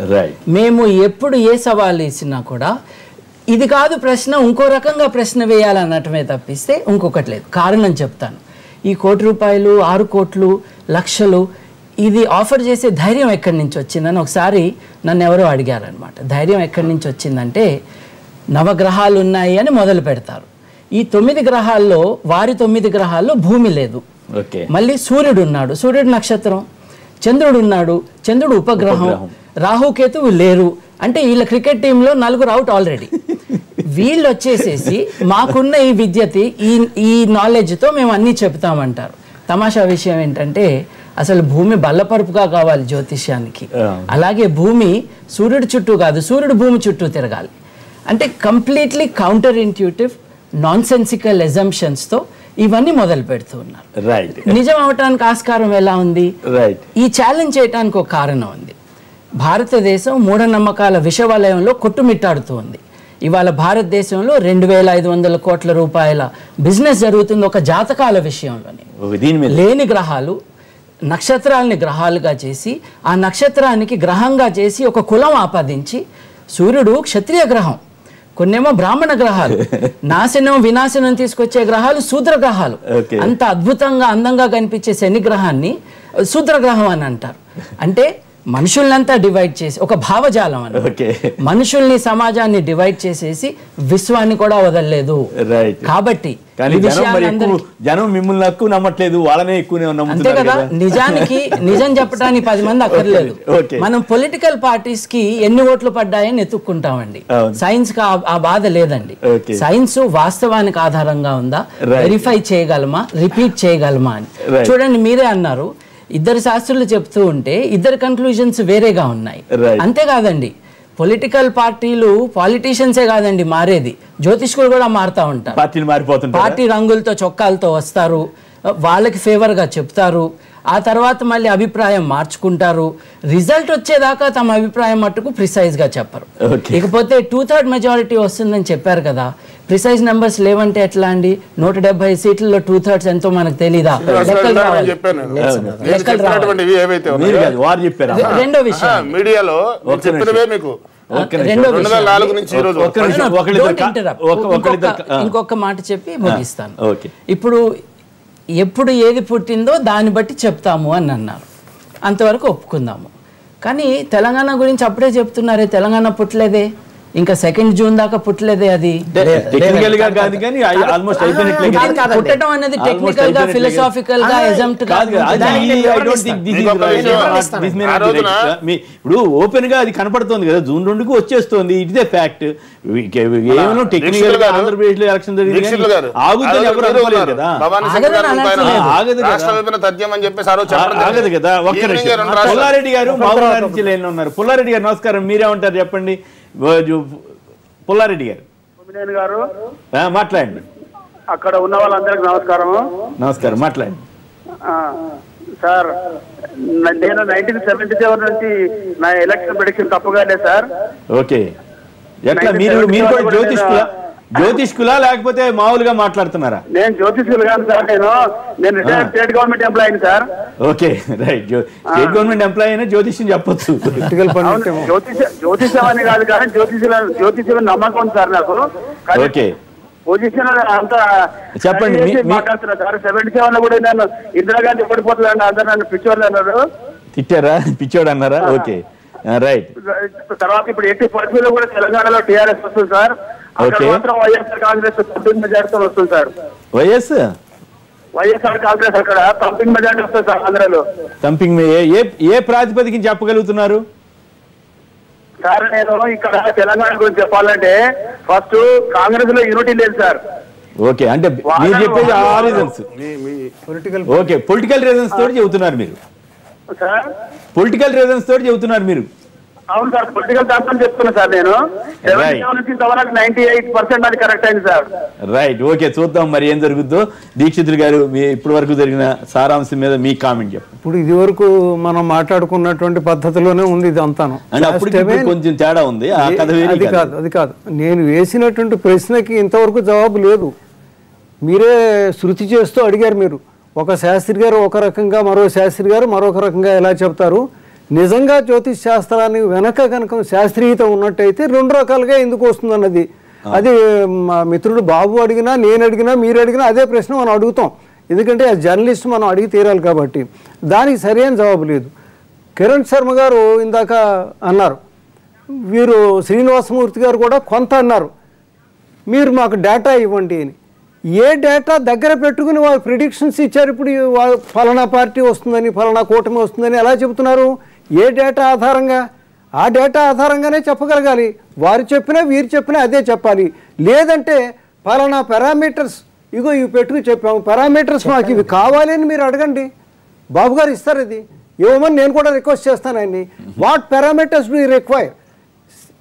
మేము ఎప్పుడు ఏ సవాలు వేసినా కూడా ఇది కాదు ప్రశ్న, ఇంకో రకంగా ప్రశ్న వేయాలన్నటమే తప్పిస్తే ఇంకొకటి లేదు. కారణం చెప్తాను. ఈ 1 కోటి రూపాయలు, 6 కోట్లు, లక్షలు ఇది ఆఫర్ చేసే ధైర్యం ఎక్కడి నుంచి వచ్చిందని ఒకసారి నన్ను ఎవరో అడిగారనమాట. ధైర్యం ఎక్కడి నుంచి వచ్చిందంటే, నవగ్రహాలు ఉన్నాయి అని మొదలు పెడతారు. ఈ 9 గ్రహాల్లో వారి 9 గ్రహాల్లో భూమి లేదు. మళ్ళీ సూర్యుడు ఉన్నాడు, సూర్యుడు నక్షత్రం. చంద్రుడు ఉన్నాడు, చంద్రుడు ఉపగ్రహం. రాహుకేతువు లేరు. అంటే వీళ్ళ క్రికెట్ టీంలో 4 అవుట్ ఆల్రెడీ. వీళ్ళు వచ్చేసేసి మాకున్న ఈ విద్యతి, ఈ నాలెడ్జ్తో మేము అన్నీ చెప్తామంటారు. తమాషా విషయం ఏంటంటే, అసలు భూమి బల్లపరుపుగా కావాలి జ్యోతిష్యానికి. అలాగే భూమి సూర్యుడు చుట్టూ కాదు, సూర్యుడు భూమి చుట్టూ తిరగాలి. అంటే కంప్లీట్లీ కౌంటర్ ఇంట్యూటివ్ నాన్సెన్సికల్ ఎజంప్షన్స్తో ఇవన్నీ మొదలు పెడుతూ ఉన్నారు. నిజం అవటానికి ఆస్కారం ఎలా ఉంది? ఈ ఛాలెంజ్ చేయడానికి ఒక కారణం ఉంది. భారతదేశం మూఢనమ్మకాల విషవలయంలో కొట్టుమిట్టాడుతూ ఉంది. ఇవాళ భారతదేశంలో 2500 కోట్ల రూపాయల బిజినెస్ జరుగుతుంది ఒక జాతకాల విషయంలోనే. లేని గ్రహాలు నక్షత్రాలని గ్రహాలుగా చేసి, ఆ నక్షత్రానికి గ్రహంగా చేసి ఒక కులం ఆపాదించి, సూర్యుడు క్షత్రియ గ్రహం, కొన్నేమో బ్రాహ్మణ గ్రహాలు, నాశనం వినాశనం తీసుకొచ్చే గ్రహాలు శూద్ర గ్రహాలు. అంత అద్భుతంగా అందంగా కనిపించే శని గ్రహాన్ని శూద్ర గ్రహం అని అంటారు. అంటే మనుషుల్నంతా డివైడ్ చేసి ఒక భావజాలం అని, మనుషుల్ని సమాజాన్ని డివైడ్ చేసేసి విశ్వాన్ని కూడా వదలలేదు. కాబట్టి జనం మిమ్మల్ని ఎక్కువ నమ్మట్లేదు, వాళ్ళనే ఎక్కువ అంతే కదా. నిజానికి నిజం చెప్పడానికి 10 మంది అక్కర్లేదు. మనం పొలిటికల్ పార్టీస్ కి ఎన్ని ఓట్లు పడ్డాయని ఎత్తుక్కుంటామండి. సైన్స్ కి ఆ బాధ లేదండి. సైన్స్ వాస్తవానికి ఆధారంగా ఉందా, వెరిఫై చేయగలమా, రిపీట్ చేయగలమా అని. చూడండి, మీరే అన్నారు 2 శాస్త్రులు చెప్తూ ఉంటే 2 కన్క్లూజన్స్ వేరేగా ఉన్నాయి. అంతేకాదండి, పొలిటికల్ పార్టీలు పాలిటీషియన్సే కాదండి మారేది, జ్యోతిష్కులు కూడా మారుతూ ఉంటారు. పార్టీ రంగులతో చొక్కాలతో వస్తారు, వాళ్ళకి ఫేవర్గా చెప్తారు, ఆ తర్వాత మళ్ళీ అభిప్రాయం మార్చుకుంటారు. రిజల్ట్ వచ్చేదాకా తమ అభిప్రాయం మట్టుకు ప్రిసైజ్గా చెప్పరు. ఇకపోతే 2/3 మెజారిటీ వస్తుందని చెప్పారు కదా, ప్రిసైజ్ నెంబర్స్ లేవంటే ఎట్లా అండి? 170 సీట్లలో 2/3 ఎంతో మనకు తెలీదా? రెండో విషయం, ఇంకొక మాట చెప్పి ముగిస్తాను. ఇప్పుడు ఎప్పుడు ఏది పుట్టిందో దాన్ని బట్టి చెప్తాము అని అన్నారు, అంతవరకు ఒప్పుకుందాము. కానీ తెలంగాణ గురించి అప్పుడే చెప్తున్నారే, తెలంగాణ పుట్టలేదే, ఇంకా 2 జూన్ దాకా పుట్టలేదే. అది పుట్టడం అనేది టెక్నికల్ గా, ఫిలసాఫికల్ గా, ఎజంప్ట్ ఇప్పుడు ఓపెన్ గా అది కనపడుతుంది కదా, జూన్ 2కు వచ్చేస్తుంది. ఇదే ఫ్యాక్ట్. ఏమో టెక్నికల్ గా ఆంధ్రప్రదేశ్ లో ఎలక్షన్ జరిగింది, ఆగుతుంది ఎవరు అనుకోలేదు కదా, ఆగదు కదా. ఒక్క నిమిషం, పుల్లారెడ్డి గారు మహబూబ్నగర్ నుంచి లైన్ లో ఉన్నారు. పుల్లారెడ్డి గారు నమస్కారం, మీరేమంటారు చెప్పండి. పుల్లారెడ్డి గారు మాట్లాడండి. అక్కడ ఉన్న వాళ్ళందరికీ నమస్కారం. నమస్కారం, మాట్లాడండి సార్. నేను 1977 నుంచి నా ఎలక్షన్ ప్రెడిక్షన్ తప్పుగా లేదు సార్. ఓకే, ఎట్లా మీరు కూడా జ్యోతిష్కులా లేకపోతే మామూలుగా మాట్లాడుతున్నారా? నేను జ్యోతిష్కులు కాదు సార్, నేను retired state government employee sir. Okay, right. State government employee అయినా జ్యోతిష్యం చెప్పొచ్చు. జ్యోతిష్యం అని కాదు కానీ జ్యోతిష్యం నమ్మకం సార్ నాకు. ఓకే, పొజిషన్ అంతా చెప్పండి. మాట్లాడుతున్నా సార్. 77 లో కూడా నేను ఇందిరాగాంధీ పడిపోతున్నాను, అందరు నన్ను పిచ్చోళ్ళు అన్నారు. తిట్టారా? పిచ్చోడు అన్నారా? Okay, right. తర్వాత ఇప్పుడు 80% లో కూడా తెలంగాణలో టీఆర్ఎస్ వస్తుంది సార్. మాత్రం వైఎస్ఆర్ కాంగ్రెస్ పంపింగ్ మెజార్టీతో వస్తుంది సార్. వైఎస్ఆర్ కాంగ్రెస్ అక్కడ పంపింగ్ మెజార్టీ వస్తుంది సార్ ఆంధ్రలో. పంపింగ్ ఏ ప్రాతిపదికన చెప్పగలుగుతున్నారు సార్? నేను ఇక్కడ తెలంగాణ గురించి చెప్పాలంటే ఫస్ట్ కాంగ్రెస్ లో యూనిటీ లేదు సార్. ఓకే, అంటే మీరు చెప్పేది ఆ రీజన్స్. ఓకే, పొలిటికల్ రీజన్స్ తోటి చెబుతున్నారు మీరు. సార్ పొలిటికల్ రీజన్స్ తోటి చెబుతున్నారు మీరు. అవును సార్, పొలిటికల్ దాంట్లో చెప్తున్నా సార్. నేను 98% అది కరెక్ట్ అయింది సార్. రైట్, ఓకే, చూద్దాం మరి ఏం జరుగుద్దో. దీక్షితులు గారు, మీ ఇప్పటి వరకు జరిగిన సారాంశం మీద మీ కామెంట్ చెప్పండి. ఇప్పుడు ఇది వరకు మనం మాట్లాడుకున్నటువంటి పద్ధతిలోనే ఉంది ఇది అంతాను. కొంచెం తేడా ఉంది. అది కాదు, నేను వేసినటువంటి ప్రశ్నకి ఇంతవరకు జవాబు లేదు. మీరే శృతి చేస్తూ అడిగారు. మీరు ఒక శాస్త్రి గారు ఒక రకంగా, మరో శాస్త్రి గారు మరొక రకంగా ఎలా చెప్తారు? నిజంగా జ్యోతిష్ శాస్త్రాన్ని వెనక కనుక శాస్త్రీయత ఉన్నట్టయితే 2 రకాలుగా ఎందుకు వస్తుందన్నది అది మా మిత్రుడు బాబు అడిగినా నేను అడిగినా మీరు అడిగినా అదే ప్రశ్న మనం అడుగుతాం, ఎందుకంటే ఆ జర్నలిస్ట్ మనం అడిగి తీరాలి కాబట్టి. దానికి సరైన జవాబు లేదు. కిరణ్ శర్మ గారు ఇందాక అన్నారు, వీరు శ్రీనివాసమూర్తి గారు కూడా కొంత అన్నారు, మీరు మాకు డేటా ఇవ్వండి అని. ఏ డేటా దగ్గర పెట్టుకుని వాళ్ళు ప్రిడిక్షన్స్ ఇచ్చారు? ఇప్పుడు ఫలానా పార్టీ వస్తుందని, ఫలానా కూటమి వస్తుందని ఎలా చెబుతున్నారు? ఏ డేటా ఆధారంగా? ఆ డేటా ఆధారంగానే చెప్పగలగాలి. వారు చెప్పినా వీరు చెప్పినా అదే చెప్పాలి. లేదంటే ఫలానా పారామీటర్స్ ఇగో ఇవి పెట్టుకు చెప్పాము, పారామీటర్స్ మాకు ఇవి కావాలి అని మీరు అడగండి. బాబు గారు ఇస్తారు, ఇది ఇవ్వమని నేను కూడా రిక్వెస్ట్ చేస్తాను ఆయన్ని. What parameters do you require?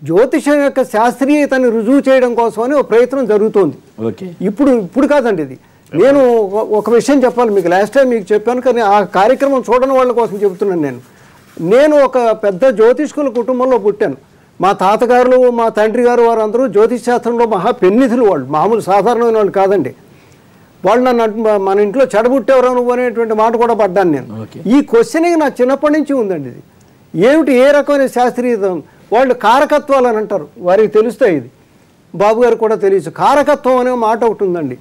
జ్యోతిషం యొక్క శాస్త్రీయతను రుజువు చేయడం కోసమని ఒక ప్రయత్నం జరుగుతోంది. ఇప్పుడు కాదండి ఇది. నేను ఒక విషయం చెప్పాలి మీకు, లాస్ట్ టైం మీకు చెప్పాను కానీ ఆ కార్యక్రమం చూడని వాళ్ళ కోసం చెబుతున్నాను. నేను ఒక పెద్ద జ్యోతిష్కుల కుటుంబంలో పుట్టాను. మా తాతగారులు మా తండ్రి గారు వారు అందరూ జ్యోతిష్ శాస్త్రంలో మహా పెన్నిధులు. వాళ్ళు మామూలు సాధారణమైన వాళ్ళు కాదండి. వాళ్ళు నన్ను మన ఇంట్లో చెడబుట్టేవరా నువ్వు అనేటువంటి మాట కూడా పడ్డాను నేను. ఈ క్వశ్చనింగ్ నా చిన్నప్పటి నుంచి ఉందండి. ఇది ఏమిటి, ఏ రకమైన శాస్త్రీయత? వాళ్ళు కారకత్వాలు అని అంటారు, వారికి తెలుస్తాయి. ఇది బాబు గారు కూడా తెలుసు. కారకత్వం అనే మాట ఒకటి ఉందండి.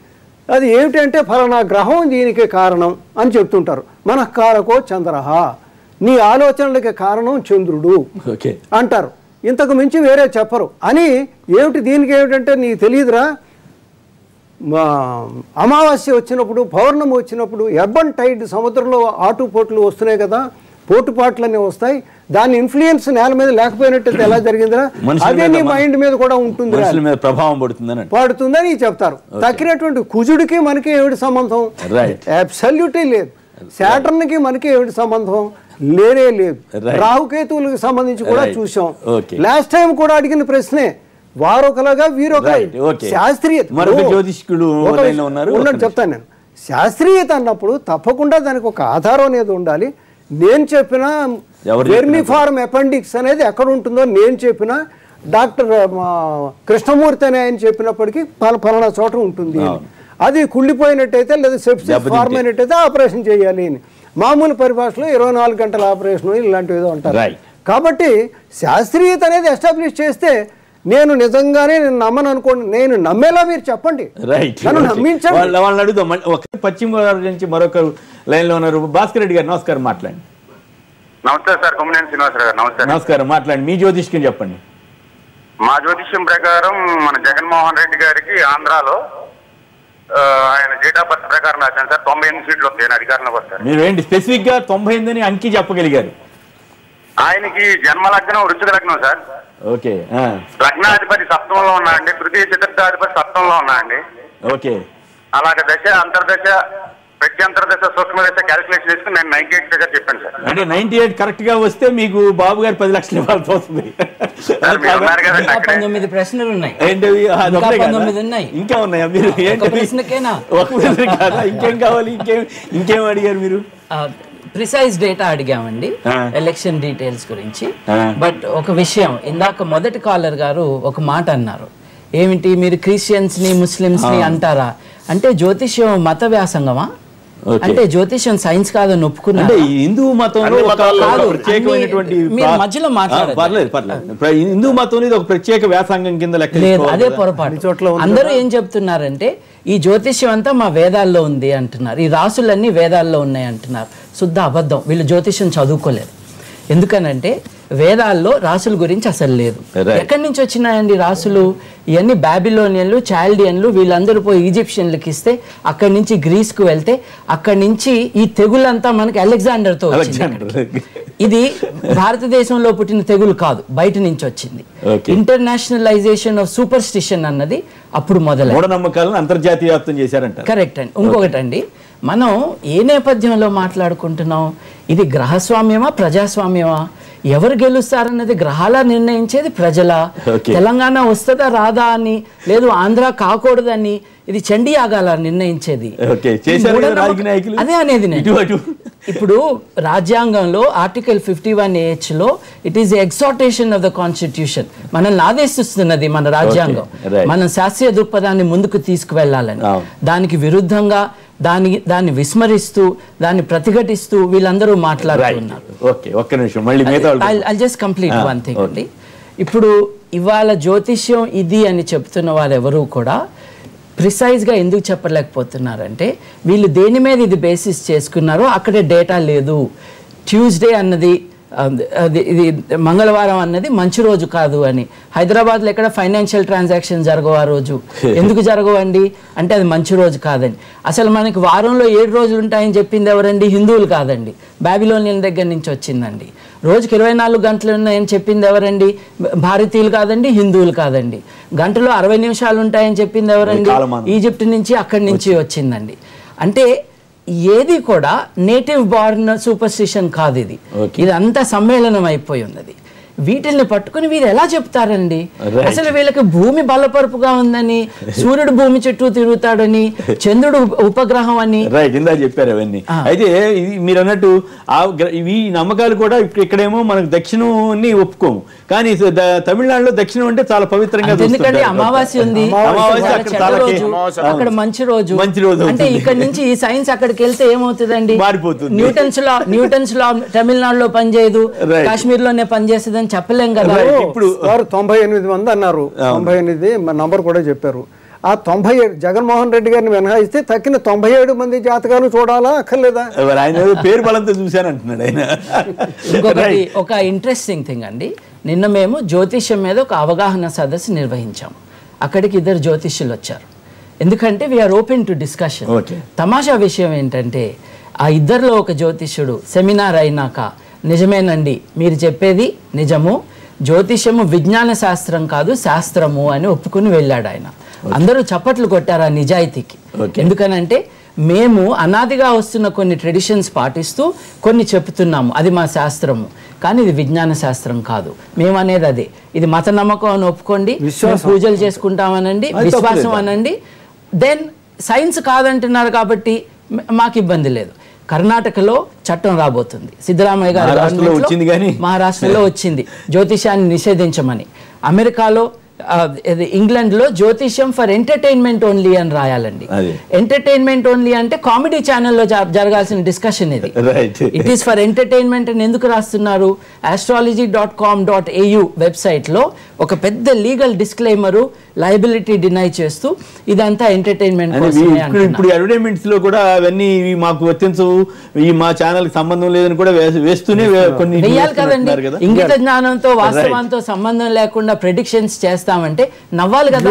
అది ఏమిటంటే ఫలానా గ్రహం దీనికి కారణం అని చెప్తుంటారు. మనఃకారకో చంద్రహ, నీ ఆలోచనలకి కారణం చంద్రుడు అంటారు. ఇంతకు మించి వేరే చెప్పరు అని. ఏమిటి దీనికి ఏమిటంటే నీకు తెలియదురా, అమావాస్య వచ్చినప్పుడు పౌర్ణమి వచ్చినప్పుడు ఎర్బన్ టైడ్ సముద్రంలో ఆటుపోట్లు వస్తున్నాయి కదా, పోటుపాట్లన్నీ వస్తాయి. దాని ఇన్ఫ్లుయెన్స్ నేల మీద లేకపోయినట్టయితే ఎలా జరిగిందిరా, అదే నీ మైండ్ మీద కూడా ఉంటుంది, ప్రభావం పడుతుందని చెప్తారు. తక్కినటువంటి కుజుడికి మనకి ఏమిటి సంబంధం? అబ్సల్యూట్లీ లేదు. శాటర్న్కి మనకి ఏమిటి సంబంధం? లేనే లేదు. రాహుకేతువులకు సంబంధించి కూడా చూసాం. లాస్ట్ టైం కూడా అడిగిన ప్రశ్నే, వారొకలాగా వీరొకలా. శాస్త్రీయత చెప్తాను నేను. శాస్త్రీయత అన్నప్పుడు తప్పకుండా దానికి ఒక ఆధారం అనేది ఉండాలి. నేను చెప్పిన వెర్మిఫార్మ్ అపెండిక్స్ అనేది ఎక్కడ ఉంటుందో నేను చెప్పిన, డాక్టర్ కృష్ణమూర్తి అని ఆయన చెప్పినప్పటికీ ఫలానా చోట ఉంటుంది. అది కుళ్ళిపోయినట్టయితే లేదా సెప్సిస్ ఫార్మ్ అయినట్టయితే ఆపరేషన్ చేయాలి అని. మామూలు పరిభాషలో 24 గంటల ఆపరేషన్ ఇలాంటివి ఏదో అంటారు. కాబట్టి శాస్త్రీయత అనేది ఎస్టాబ్లిష్ చేస్తే నేను నిజంగానే నేను నమ్మను అనుకోండి, నేను నమ్మేలా మీరు చెప్పండి, నన్ను నమ్మించండి. పశ్చిమ గోదావరి నుంచి మరొక లైన్ లో ఉన్నారు. భాస్కర్ రెడ్డి గారు నమస్కారం, మాట్లాడండి. నమస్తే సార్, కొమ్మినేని శ్రీనివాసరావు గారు. నమస్తే. నమస్కారం, మాట్లాడండి. మీ జ్యోతిష్యం చెప్పండి. మా జ్యోతిష్యం ప్రకారం మన జగన్మోహన్ రెడ్డి గారికి ఆంధ్రాలో ఆయన డేట్ ఆఫ్ బర్త్ ప్రకారం రాశాను సార్, 98 సీట్లు వస్తాయి అధికారంలోకి వస్తారు. మీరు ఏంటి స్పెసిఫిక్ గా 98 అని అంకి చెప్పగలిగారు? ఆయనకి జన్మ లగ్నం వృశ్చిక లగ్నం సార్. ఓకే. లగ్నాధిపతి సప్తమంలో ఉన్నాయండి, తృతీయ చతుర్థాధిపతి సప్తమంలో ఉన్నాయండి. ఓకే. అలాగే దశ అంతర్దశ ప్రత్యంతర దశ సూక్ష్మ దశ క్యాలిక్యులేషన్ చేసుకుని నేను 98 ఫిగర్ చెప్పాను సార్. అంటే 98 కరెక్ట్ గా వస్తే మీకు బాబు గారు 10 లక్షలు ఇవ్వాల్సి వస్తుంది. 19 ప్రశ్నలు ఉన్నాయి. ఇంకా ఉన్నాయా? మీరు ఒక ప్రశ్న కాదా, ఇంకేం కావాలి? ఇంకేం అడిగారు మీరు? ప్రిసైజ్ డేటా అడిగామండి ఎలక్షన్ డీటెయిల్స్ గురించి. బట్ ఒక విషయం, ఇందాక మొదటి కాలర్ గారు ఒక మాట అన్నారు, ఏమిటి మీరు క్రిస్టియన్స్ ని ముస్లిమ్స్ ని అంటారా అంటే జ్యోతిష్యం మత వ్యాసంగమా? అంటే జ్యోతిష్యం సైన్స్ కాదని ఒప్పుకున్నారు. హిందూ మతంలో ప్రత్యేకమైనటువంటి మధ్యలో మాట్లాడారు. హిందూ మతం ఒక ప్రత్యేక వ్యాసంగం కింద లెక్క లేదు, అదే పొరపాటు. అందరూ ఏం చెప్తున్నారంటే ఈ జ్యోతిష్యం అంతా మా వేదాల్లో ఉంది అంటున్నారు, ఈ రాసులన్నీ వేదాల్లో ఉన్నాయి అంటున్నారు. శుద్ధ అబద్ధం. వీళ్ళు జ్యోతిష్యం చదువుకోలేదు. ఎందుకనంటే వేదాల్లో రాసుల గురించి అసలు లేదు. ఎక్కడి నుంచి వచ్చినాయండి రాసులు? ఇవన్నీ బాబిలోనియన్లు, చాల్డియన్లు వీళ్ళందరూ పోయి ఈజిప్షియన్లకి ఇస్తే అక్కడి నుంచి గ్రీస్కు వెళ్తే అక్కడి నుంచి ఈ తెగులంతా మనకి అలెగ్జాండర్తో వచ్చింది. ఇది భారతదేశంలో పుట్టిన తెగులు కాదు, బయట నుంచి వచ్చింది. ఇంటర్నేషనలైజేషన్ ఆఫ్ సూపర్స్టిషన్ అన్నది అప్పుడు మొదలైంది. మూఢనమ్మకాలను అంతర్జాతీయ వ్యాప్తం చేశారంట. కరెక్ట్ అండి. ఇంకొకటండి, మనం ఏ నేపథ్యంలో మాట్లాడుకుంటున్నాం? ఇది గ్రహస్వామ్యమా ప్రజాస్వామ్యమా? ఎవరు గెలుస్తారన్నది గ్రహాల నిర్ణయించేది ప్రజల. తెలంగాణ వస్తుందా రాదా అని, లేదు ఆంధ్ర కాకూడదని ఇది చండీ యాగాల నిర్ణయించేది. అదే అనేది నేను. ఇప్పుడు రాజ్యాంగంలో ఆర్టికల్ 51AH లో it is exhortation of the constitution. మనల్ని ఆదేశిస్తున్నది మన రాజ్యాంగం. మనం శాస్త్రీయ దృక్పథాన్ని ముందుకు తీసుకువెళ్ళాలని. దానికి విరుద్ధంగా దాన్ని విస్మరిస్తూ దాన్ని ప్రతిఘటిస్తూ వీళ్ళందరూ మాట్లాడుతున్నారు. ఒక్క నిమిషం, మళ్ళీ I'll just complete one thing అండి. ఇప్పుడు ఇవాళ జ్యోతిష్యం ఇది అని చెప్తున్న వాళ్ళు ఎవరు కూడా ప్రిసైజ్గా ఎందుకు చెప్పలేకపోతున్నారంటే వీళ్ళు దేని మీద ఇది బేసిస్ చేసుకున్నారో అక్కడే డేటా లేదు. ట్యూస్డే అన్నది ఇది మంగళవారం అన్నది మంచి రోజు కాదు అని. హైదరాబాద్లో ఎక్కడ ఫైనాన్షియల్ ట్రాన్సాక్షన్ జరగవు ఆ రోజు. ఎందుకు జరగవండి అంటే అది మంచి రోజు కాదని. అసలు మనకి వారంలో 7 రోజులు ఉంటాయని చెప్పింది ఎవరండి? హిందువులు కాదండి, బాబిలోనియన్ దగ్గర నుంచి వచ్చిందండి. రోజుకి 24 గంటలు ఉన్నాయని చెప్పింది ఎవరండి? భారతీయులు కాదండి, హిందువులు కాదండి. గంటలో 60 నిమిషాలు ఉంటాయని చెప్పింది ఎవరండి? ఈజిప్ట్ నుంచి అక్కడి నుంచి వచ్చిందండి. అంటే ఏది కూడా నేటివ్ బార్న్ సూపర్స్టిషన్ కాదు, ఇది ఇదంతా సమ్మేళనం అయిపోయి ఉన్నది. వీటిల్ని పట్టుకుని వీరు ఎలా చెప్తారండి? అసలు వీళ్ళకి భూమి బలపరుపుగా ఉందని, సూర్యుడు భూమి చుట్టూ తిరుగుతాడని, చంద్రుడు ఉపగ్రహం అని ఇందా చెప్పారు అవన్నీ. అయితే మీరు అన్నట్టు ఈ నమ్మకాలు కూడా ఇక్కడేమో మనకు దక్షిణాన్ని ఒప్పుకోము, కానీ తమిళనాడులో దక్షిణం అంటే చాలా పవిత్రంగా. ఎందుకంటే అమావాస్య ఉంది, అక్కడ మంచి రోజు. అంటే ఇక్కడ నుంచి ఈ సైన్స్ అక్కడికి వెళ్తే ఏమవుతుందండి? మారిపోతుంది. న్యూటన్స్ లా తమిళనాడులో పనిచేయదు, కాశ్మీర్ లోనే పనిచేస్తుంది చెప్పలేం కదా. ఇప్పుడు వారు 98 మంది అన్నారు, 98 నంబర్ కూడా చెప్పారు. ఆ 97 జగన్మోహన్ రెడ్డి గారిని మినహాయిస్తే తక్కిన 97 మంది జాతకాలు చూడాలా అక్కర్లేదా? ఆయన పేరు బలంతో చూశానంటున్నాడు ఆయన. ఇంకొకటి ఒక ఇంట్రెస్టింగ్ థింగ్ అండి, నిన్న మేము జ్యోతిష్యం మీద ఒక అవగాహన సదస్సు నిర్వహించాము. అక్కడికి 2 జ్యోతిష్యులు వచ్చారు. ఎందుకంటే వీఆర్ ఓపెన్ టు డిస్కషన్. తమాషా విషయం ఏంటంటే ఆ ఇద్దరిలో ఒక జ్యోతిష్యుడు సెమినార్ అయినాక నిజమేనండి మీరు చెప్పేది నిజము, జ్యోతిష్యము విజ్ఞాన శాస్త్రం కాదు శాస్త్రము అని ఒప్పుకుని వెళ్ళాడు ఆయన. అందరూ చప్పట్లు కొట్టారు ఆ నిజాయితీకి. ఎందుకనంటే మేము అనాదిగా వస్తున్న కొన్ని ట్రెడిషన్స్ పాటిస్తూ కొన్ని చెప్తున్నాము, అది మా శాస్త్రము, కానీ ఇది విజ్ఞాన శాస్త్రం కాదు. మేము అనేది అదే, ఇది మత నమ్మకం అని ఒప్పుకోండి, పూజలు చేసుకుంటామనండి, విశ్వాసం అనండి, దెన్ సైన్స్ కాదంటున్నారు కాబట్టి మాకు ఇబ్బంది లేదు. కర్ణాటకలో చట్టం రాబోతుంది, సిద్ధరామయ్య గారు మహారాష్ట్రలో వచ్చింది జ్యోతిషాన్ని నిషేధించమని. అమెరికాలో ఇంగ్లాండ్లో జ్యోతిష్యం ఫర్ ఎంటర్టైన్మెంట్ ఓన్లీ అని రాయాలండి. ఎంటర్టైన్మెంట్ ఓన్లీ అంటే కామెడీ ఛానల్లో జరగాల్సిన డిస్కషన్ ఇది. ఇట్ ఈస్ ఫర్ ఎంటర్టైన్మెంట్ అని ఎందుకు రాస్తున్నారు? astrology.com.au వెబ్సైట్లో ఒక పెద్ద లీగల్ డిస్క్లైమరు, లయబిలిటీ డినై చేస్తూ ఇదంతా ఎంటర్టైన్మెంట్. ఇప్పుడు అడ్వర్టైజ్మెంట్స్ లో కూడా అవన్నీ మాకు వర్తించవు, ఈ మా ఛానల్ కి సంబంధం లేదని కూడా వేస్తూనే కొన్ని వెయ్యాలి కదండి. ఇంగిత జ్ఞానంతో వాస్తవంతో సంబంధం లేకుండా ప్రెడిక్షన్స్ చేస్తామంటే నవ్వాలి కదా.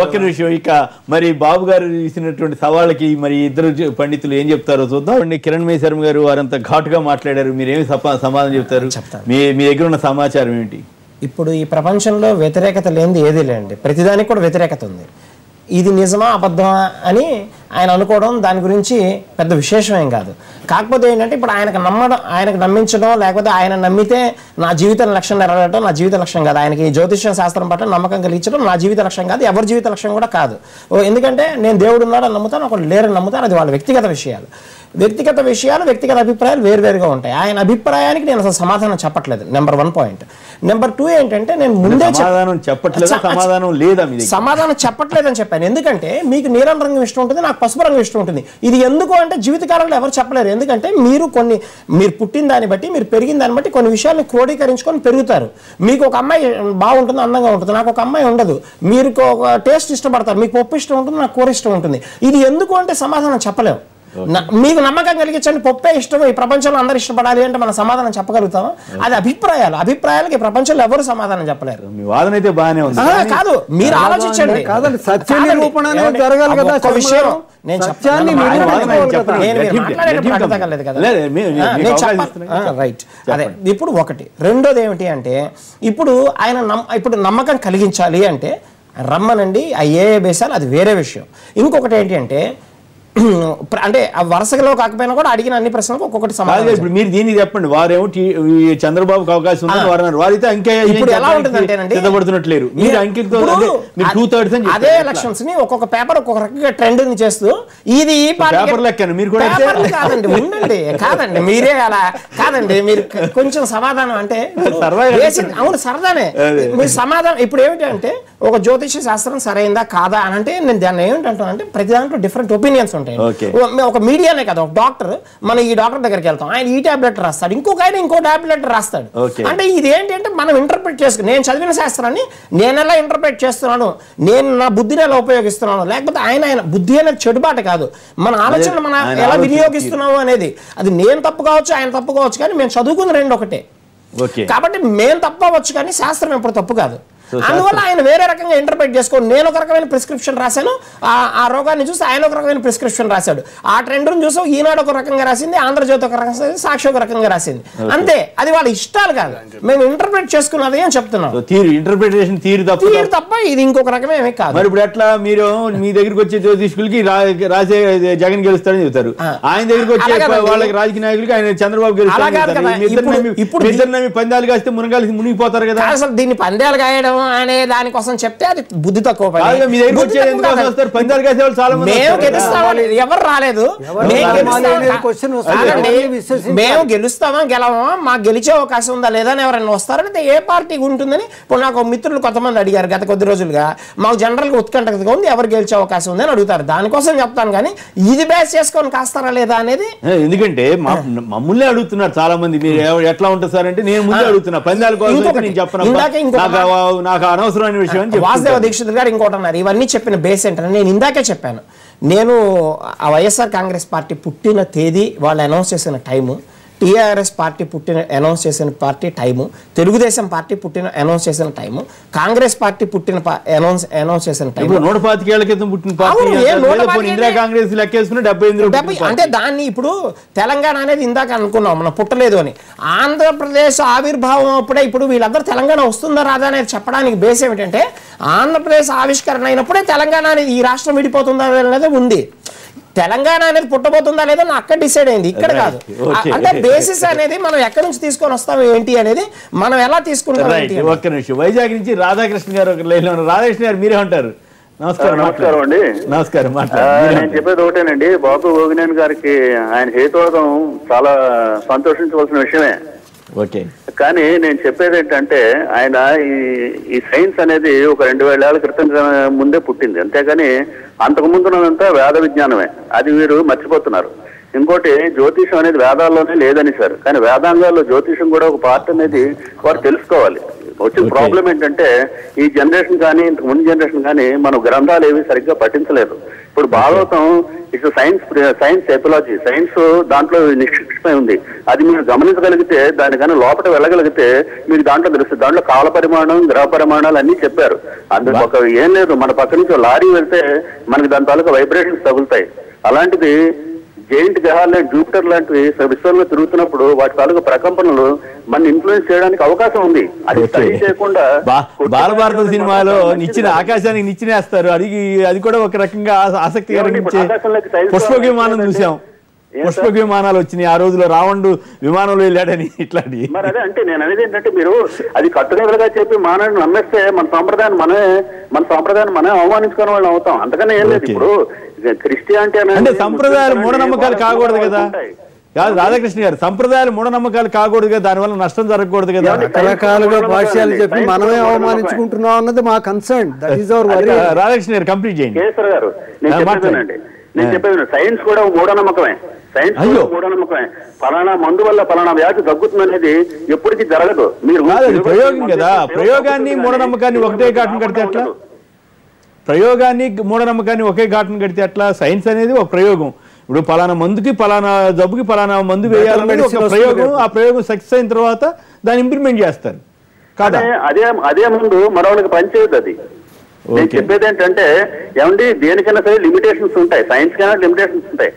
ఒక్క నిమిషం, ఇక మరి బాబు గారు ఇచ్చినటువంటి సవాళ్ళకి మరి ఇద్దరు పండితులు ఏం చెప్తారో చూద్దాం. కిరణ్ మై శర్మ గారు వారంతా ఘాటుగా మాట్లాడారు, మీరేమి సమాధానం చెప్తారు? మీ దగ్గర ఉన్న సమాచారం ఏంటి? ఇప్పుడు ఈ ప్రపంచంలో వ్యతిరేకత లేనిది ఏదీ లేదండి, ప్రతిదానికి కూడా వ్యతిరేకత ఉంది. ఇది నిజమా అబద్ధమా అని ఆయన అనుకోవడం దాని గురించి పెద్ద విశేషమేం కాదు. కాకపోతే ఏంటంటే ఇప్పుడు ఆయనకు నమ్మించడం, లేకపోతే ఆయన నమ్మితే నా జీవిత లక్ష్యం నెరవేరడం నా జీవిత లక్ష్యం కాదు. ఆయనకి విజ్ఞాన శాస్త్రం పట్ల నమ్మకం కలిగించడం నా జీవిత లక్ష్యం కాదు, ఎవరి జీవిత లక్ష్యం కూడా కాదు. ఎందుకంటే నేను దేవుడు ఉన్నాడని నమ్ముతాను, ఒకళ్ళు లేరని నమ్ముతాను, అది వాళ్ళ వ్యక్తిగత విషయాలు. వ్యక్తిగత అభిప్రాయాలు వేరువేరుగా ఉంటాయి. ఆయన అభిప్రాయానికి నేను అసలు సమాధానం చెప్పట్లేదు, నెంబర్ 1 పాయింట్. నెంబర్ 2 ఏంటంటే నేను ముందే సమాధానం చెప్పట్లేదని చెప్పాను. ఎందుకంటే మీకు నీలం రంగు ఇష్టం ఉంటుంది, నాకు పసుపు రంగు ఇష్టం ఉంటుంది. ఇది ఎందుకు అంటే జీవితకాలంలో ఎవరు చెప్పలేరు. ఎందుకంటే మీరు పుట్టిన దాన్ని బట్టి, మీరు పెరిగిన దాన్ని బట్టి కొన్ని విషయాలను క్రోడీకరించుకొని పెరుగుతారు. మీకు ఒక అమ్మాయి బాగుంటుంది, అందంగా ఉంటుంది, నాకు ఒక అమ్మాయి ఉండదు. మీరు ఒక టేస్ట్ ఇష్టపడతారు, మీకు పప్పు ఇష్టం ఉంటుంది, నాకు కూర ఇష్టం ఉంటుంది. ఇది ఎందుకు అంటే సమాధానం చెప్పలేము. మీకు నమ్మకం కలిగించండి, పప్పే ఇష్టం, ఈ ప్రపంచంలో అందరూ ఇష్టపడాలి అంటే మనం సమాధానం చెప్పగలుగుతామా? అది అభిప్రాయాలకి ప్రపంచాలు ఎవరు సమాధానం చెప్పలేరు. మీ వాదన అయితే బాగానే ఉంది, కాదు మీరు ఆలోచించండి. ఇప్పుడు ఒకటి. రెండోది ఏమిటి అంటే ఇప్పుడు నమ్మకం కలిగించాలి అంటే రమ్మనండి, ఏ బేసాలు అది వేరే విషయం. ఇంకొకటి ఏంటి అంటే అంటే వరుసలో కాకపోయినా కూడా అడిగిన అన్ని ప్రశ్నలకు ఒక్కొక్కటి సమాధానం. ఇప్పుడు మీరు దీన్ని చెప్పండి, వారేమో చంద్రబాబుకి అవకాశం ఉంది వారన్నారు, వారైతే అంకే ఇప్పుడు ఎలా ఉంటుందంటేనండి సిద్ధపడుతున్నట్లేరు, మీరు అంకెలతో అదే ఎలక్షన్స్ ని ఒక్కొక్క పేపర్ ఒక్కొక్క రకంగా ట్రెండ్ చేస్తూ ఇది ఈ పేపర్ లెక్కను మీరు కూడా కాదండి, ఉండండి, కాదండి మీరే అలా కాదండి, మీరు కొంచెం సమాధానం అంటే అవును సరదానే మీరు సమాధానం. ఇప్పుడు ఏమిటి అంటే ఒక జ్యోతిష శాస్త్రం సరైందా కాదా అని అంటే నేను దాన్ని ఏమిటంటాను అంటే ప్రతి దాంట్లో డిఫరెంట్ ఒపీనియన్స్ ఉంటాయి. ఒక మీడియానే కదా, ఒక డాక్టర్, మనం ఈ డాక్టర్ దగ్గరికి వెళ్తాం, ఆయన ఈ టాబ్లెట్ రాస్తాడు, ఇంకొక ఆయన ఇంకో టాబ్లెట్ రాస్తాడు. అంటే ఇది ఏంటి అంటే మనం ఇంటర్ప్రిట్ చేసుకుని, నేను చదివిన శాస్త్రాన్ని నేను ఎలా ఇంటర్ప్రిట్ చేస్తున్నాను, నేను నా బుద్ధిని ఎలా ఉపయోగిస్తున్నాను, లేకపోతే ఆయన బుద్ధి అనేది చెడుబాటు కాదు, మన ఆలోచనలు మనం ఎలా వినియోగిస్తున్నాము అనేది. అది నేను తప్పు కావచ్చు, ఆయన తప్పు కావచ్చు, కానీ మేము చదువుకున్న రెండు ఒకటే. కాబట్టి మేము తప్పు అవ్వచ్చు కానీ శాస్త్రం ఎప్పుడు తప్పు కాదు. అందువల్ల ఆయన వేరే రకంగా ఇంటర్ప్రిట్ చేసుకోండి. నేను ఒక రకమైన ప్రిస్క్రిప్షన్ రాశాను, ఆ రోగాన్ని చూసి ఆయన ఒక రకమైన ప్రిస్క్రిప్షన్ రాశాడు. ఆ ట్రెండ్ను చూసి ఈనాడు ఒక రకంగా రాసింది, ఆంధ్రజ్యోతి ఒక రకంగా రాసింది, సాక్షి ఒక రకంగా రాసింది. అంతే, అది వాళ్ళ ఇష్టాలు కాదు, మేము ఇంటర్ప్రిట్ చేసుకున్నది అని చెప్తున్నాం. ఇంటర్ప్రిటేషన్ తీరు తప్ప ఇది ఇంకొక రకమే కాదు. మరి ఇప్పుడు ఎట్లా మీరు మీ దగ్గరికి వచ్చే జ్యోతిష్కులకి రాజే జగన్ గెలుస్తారని చెబుతారు, ఆయన దగ్గరికి వచ్చే వాళ్ళకి రాజకీయ నాయకులకి ఆయన చంద్రబాబు గెలుస్తారు. ఇప్పుడు పందాలు కాస్తే మునిగిపోతారు కదా. అసలు దీన్ని పందాలు కాయడం అనే దానికోసం చెప్తే అది బుద్ధి తక్కువ. ఎవరు రాలేదు, మేము గెలుస్తామా గెలవమా, మాకు గెలిచే అవకాశం ఉందా లేదా అని ఎవరైనా వస్తారంటే ఏ పార్టీకి ఉంటుందని. ఇప్పుడు నాకు మిత్రులు కొంతమంది అడిగారు గత కొద్ది రోజులుగా, మాకు జనరల్ గా ఉత్కంఠగా ఉంది, ఎవరు గెలిచే అవకాశం ఉంది అని అడుగుతారు. దానికోసం చెప్తాను కానీ ఇది బేస్ చేసుకొని కాస్తారా లేదా అనేది. ఎందుకంటే మమ్మల్ని అడుగుతున్నారు చాలా మంది, మీరు ఎట్లా ఉంటుంది సార్ అంటే నేను ముందే అడుగుతున్నా, పందాల కోసం నేను చెప్పను, నాకు అనవసరమైన విషయం. వాసుదేవ దీక్షిత్ గారు ఇంకోటి అన్నారు, ఇవన్నీ చెప్పిన బేస్ ఏంటంటే నేను ఇందాకే చెప్పాను, నేను ఆ వైఎస్ఆర్ కాంగ్రెస్ పార్టీ పుట్టిన తేదీ వాళ్ళు అనౌన్స్ చేసిన టైము, టీఆర్ఎస్ పార్టీ అనౌన్స్ చేసిన party time, Telugu Desam party announce చేసిన టైము, కాంగ్రెస్ పార్టీ అనౌన్స్ చేసిన టైము. 125 ఏళ్ల క్రితం పుట్టిన పార్టీ ఇందిరా కాంగ్రెస్ లెక్కేసుకుని 78. అంటే దాన్ని ఇప్పుడు తెలంగాణ అనేది ఇందాక అనుకున్నాం మనం పుట్టలేదు అని. ఆంధ్రప్రదేశ్ ఆవిర్భావం అప్పుడే ఇప్పుడు వీళ్ళందరూ తెలంగాణ వస్తుందా రాదా అనేది చెప్పడానికి బేస్ ఏమిటంటే ఆంధ్రప్రదేశ్ ఆవిష్కరణ అయినప్పుడే తెలంగాణ అనేది ఈ రాష్ట్రం విడిపోతుందా అనేది ఉంది. తెలంగాణ అనేది పుట్టబోతుందా లేదా అక్కడ డిసైడ్ అయింది, ఇక్కడ కాదు. అంటే బేసిస్ అనేది మనం ఎక్కడి నుంచి తీసుకొని వస్తాం ఏంటి అనేది మనం ఎలా తీసుకుంటాం. ఒక్క నిమిషం, వైజాగ్ నుంచి రాధాకృష్ణ గారు ఒక లైన్ లో ఉన్నారు. రాధాకృష్ణ గారు మీరే ఉంటారు. నమస్కారం అండి. నమస్కారం. నేను చెప్పేది ఒకటేనండి, బాబు గోగినేని గారికి ఆయన హేతువాదం చాలా సంతోషించవలసిన విషయమే. కానీ నేను చెప్పేది ఏంటంటే ఆయన ఈ సైన్స్ అనేది ఒక 2000 ఏళ్ల క్రితం ముందే పుట్టింది, అంతేగాని అంతకు ముందునంతా వేద విజ్ఞానమే, అది వీరు మర్చిపోతున్నారు. ఇంకోటి జ్యోతిషం అనేది వేదాల్లోనే లేదని సార్, కానీ వేదాంగాల్లో జ్యోతిషం కూడా ఒక పార్ట్ అనేది వారు తెలుసుకోవాలి. వచ్చిన ప్రాబ్లం ఏంటంటే ఈ జనరేషన్ కానీ ఇంతకు ముందు జనరేషన్ కానీ మనం గ్రంథాలు ఏవి సరిగ్గా పఠించలేదు. ఇప్పుడు Bhagavatam it's science ethology, science దాంట్లో నిక్షిప్తమై ఉంది. అది మీరు గమనించగలిగితే దానికన్నా లోపల వెళ్ళగలిగితే మీకు దాంట్లో తెలుస్తుంది. దాంట్లో కాల పరిమాణం, గ్రహ పరిమాణాలు అన్ని చెప్పారు. అందులో ఒక ఏం లేదు, మన పక్క నుంచి లారీ వెళ్తే మనకి దాని తాలూకా వైబ్రేషన్స్ తగులుతాయి. అలాంటిది జైంట్ గ్రహాలు జూపిటర్ లాంటివి విశ్వంలో తిరుగుతున్నప్పుడు వాటి తాలూకు ప్రకంపనలు మన ఇన్ఫ్లుయెన్స్ చేయడానికి అవకాశం ఉంది. అది స్టడీ చేయకుండా బాలభారత సినిమాలో నిచ్చిన ఆకాశానికి నిచ్చినేస్తారు, అది కూడా ఒక రకంగా ఆసక్తికరంగా. పుష్పక విమానం చూసాం, పుష్పక విమానాలు వచ్చినాయి ఆ రోజులో, రావణుడు విమానంలో వెళ్ళాడని ఇట్లాంటి. మరి అదే అంటే నేను అనేది ఏంటంటే మీరు అది కట్టుదలగా చెప్పి మానవుని నమ్మేస్తే మన సాంప్రదాయాన్ని మనమే అవమానించుకునే వాళ్ళు అవుతాం. అంతకన్నా ఏం లేదు. ఇప్పుడు క్రిస్టియానిటీ అంటే సంప్రదాయాలు మూఢనమ్మకాలు కాకూడదు కదా. కాదు రాధాకృష్ణ గారు, సంప్రదాయాలు మూఢనమ్మకాలు కాకూడదు కదా, దానివల్ల నష్టం జరగకూడదు కదా. రకరకాలుగా భాష్యాలు చెప్పి మనమే అవమానించుకుంటున్నాం అన్నది మా కన్సర్న్. రాధాకృష్ణ గారు కంప్లీట్ చేయండి. కేసర్ గారు నేను చెప్పేది సైన్స్ కూడా మూఢనమ్మకమే. సైన్స్ మూఢనమ్మకమే. ఫలానా మందు వల్ల ఫలానా వ్యాధి తగ్గుతుంది అనేది ఎప్పటికీ జరగదు. మీరు ప్రయోగం కదా, ప్రయోగాన్ని మూఢనమ్మకాన్ని ఒకటే ఘాటును కడితే ఎట్లా? ప్రయోగాన్ని మూఢనమ్మకాన్ని ఒకే ఘాటును కడితే ఎట్లా? సైన్స్ అనేది ఒక ప్రయోగం. ఇప్పుడు పలానా మందుకి పలానా జబ్బుకి పలానా మందు వేయాలనేది ఒక ప్రయోగం. ఆ ప్రయోగం సక్సెస్ అయిన తర్వాత దాన్ని ఇంప్లిమెంట్ చేస్తారు కదా. అదే ముందు మరొకరికి పనిచేయదు. అది నేను చెప్పేది ఏంటంటే ఏమండి, దేనికైనా సరే లిమిటేషన్స్ ఉంటాయి. సైన్స్ కైనా లిమిటేషన్స్ ఉంటాయి.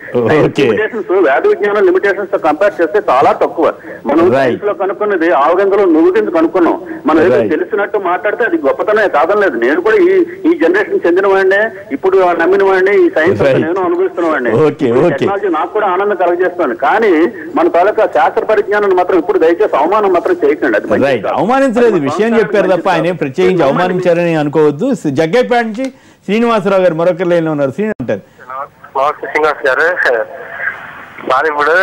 లిమిటేషన్స్ వేద విజ్ఞానం లిమిటేషన్స్ తో కంపేర్ చేస్తే చాలా తక్కువ. మనం సైన్స్ లో కనుక్కున్నది ఆవగంగలో నువ్వు కింద కనుక్కున్నాం. మనం ఏదో తెలిసినట్టు మాట్లాడితే అది గొప్పతనే కాదనలేదు. నేను కూడా ఈ జనరేషన్ చెందిన వాడినే, ఇప్పుడు నమ్మిన వాడిని, ఈ సైన్స్ నేను అనుభవిస్తున్న వాడిని. టెక్నాలజీ నాకు కూడా ఆనందం కలగజేస్తాను. కానీ మన తాలూకా శాస్త్ర పరిజ్ఞానాన్ని మాత్రం ఇప్పుడు దయచేసి అవమానం మాత్రం చేయకండి. అది అవమానించలేదు, విషయం చెప్పారు తప్ప ఆయన ప్రత్యేకించి అవమానించారని అనుకోవద్దు. జగ్గైపేట నుంచి శ్రీనివాసరావు గారు మరొకరు లైన్ లో ఉన్నారు. శ్రీనివాస్ అంటారు. నమస్తే శ్రీనివాస్ గారు. సార్ ఇప్పుడు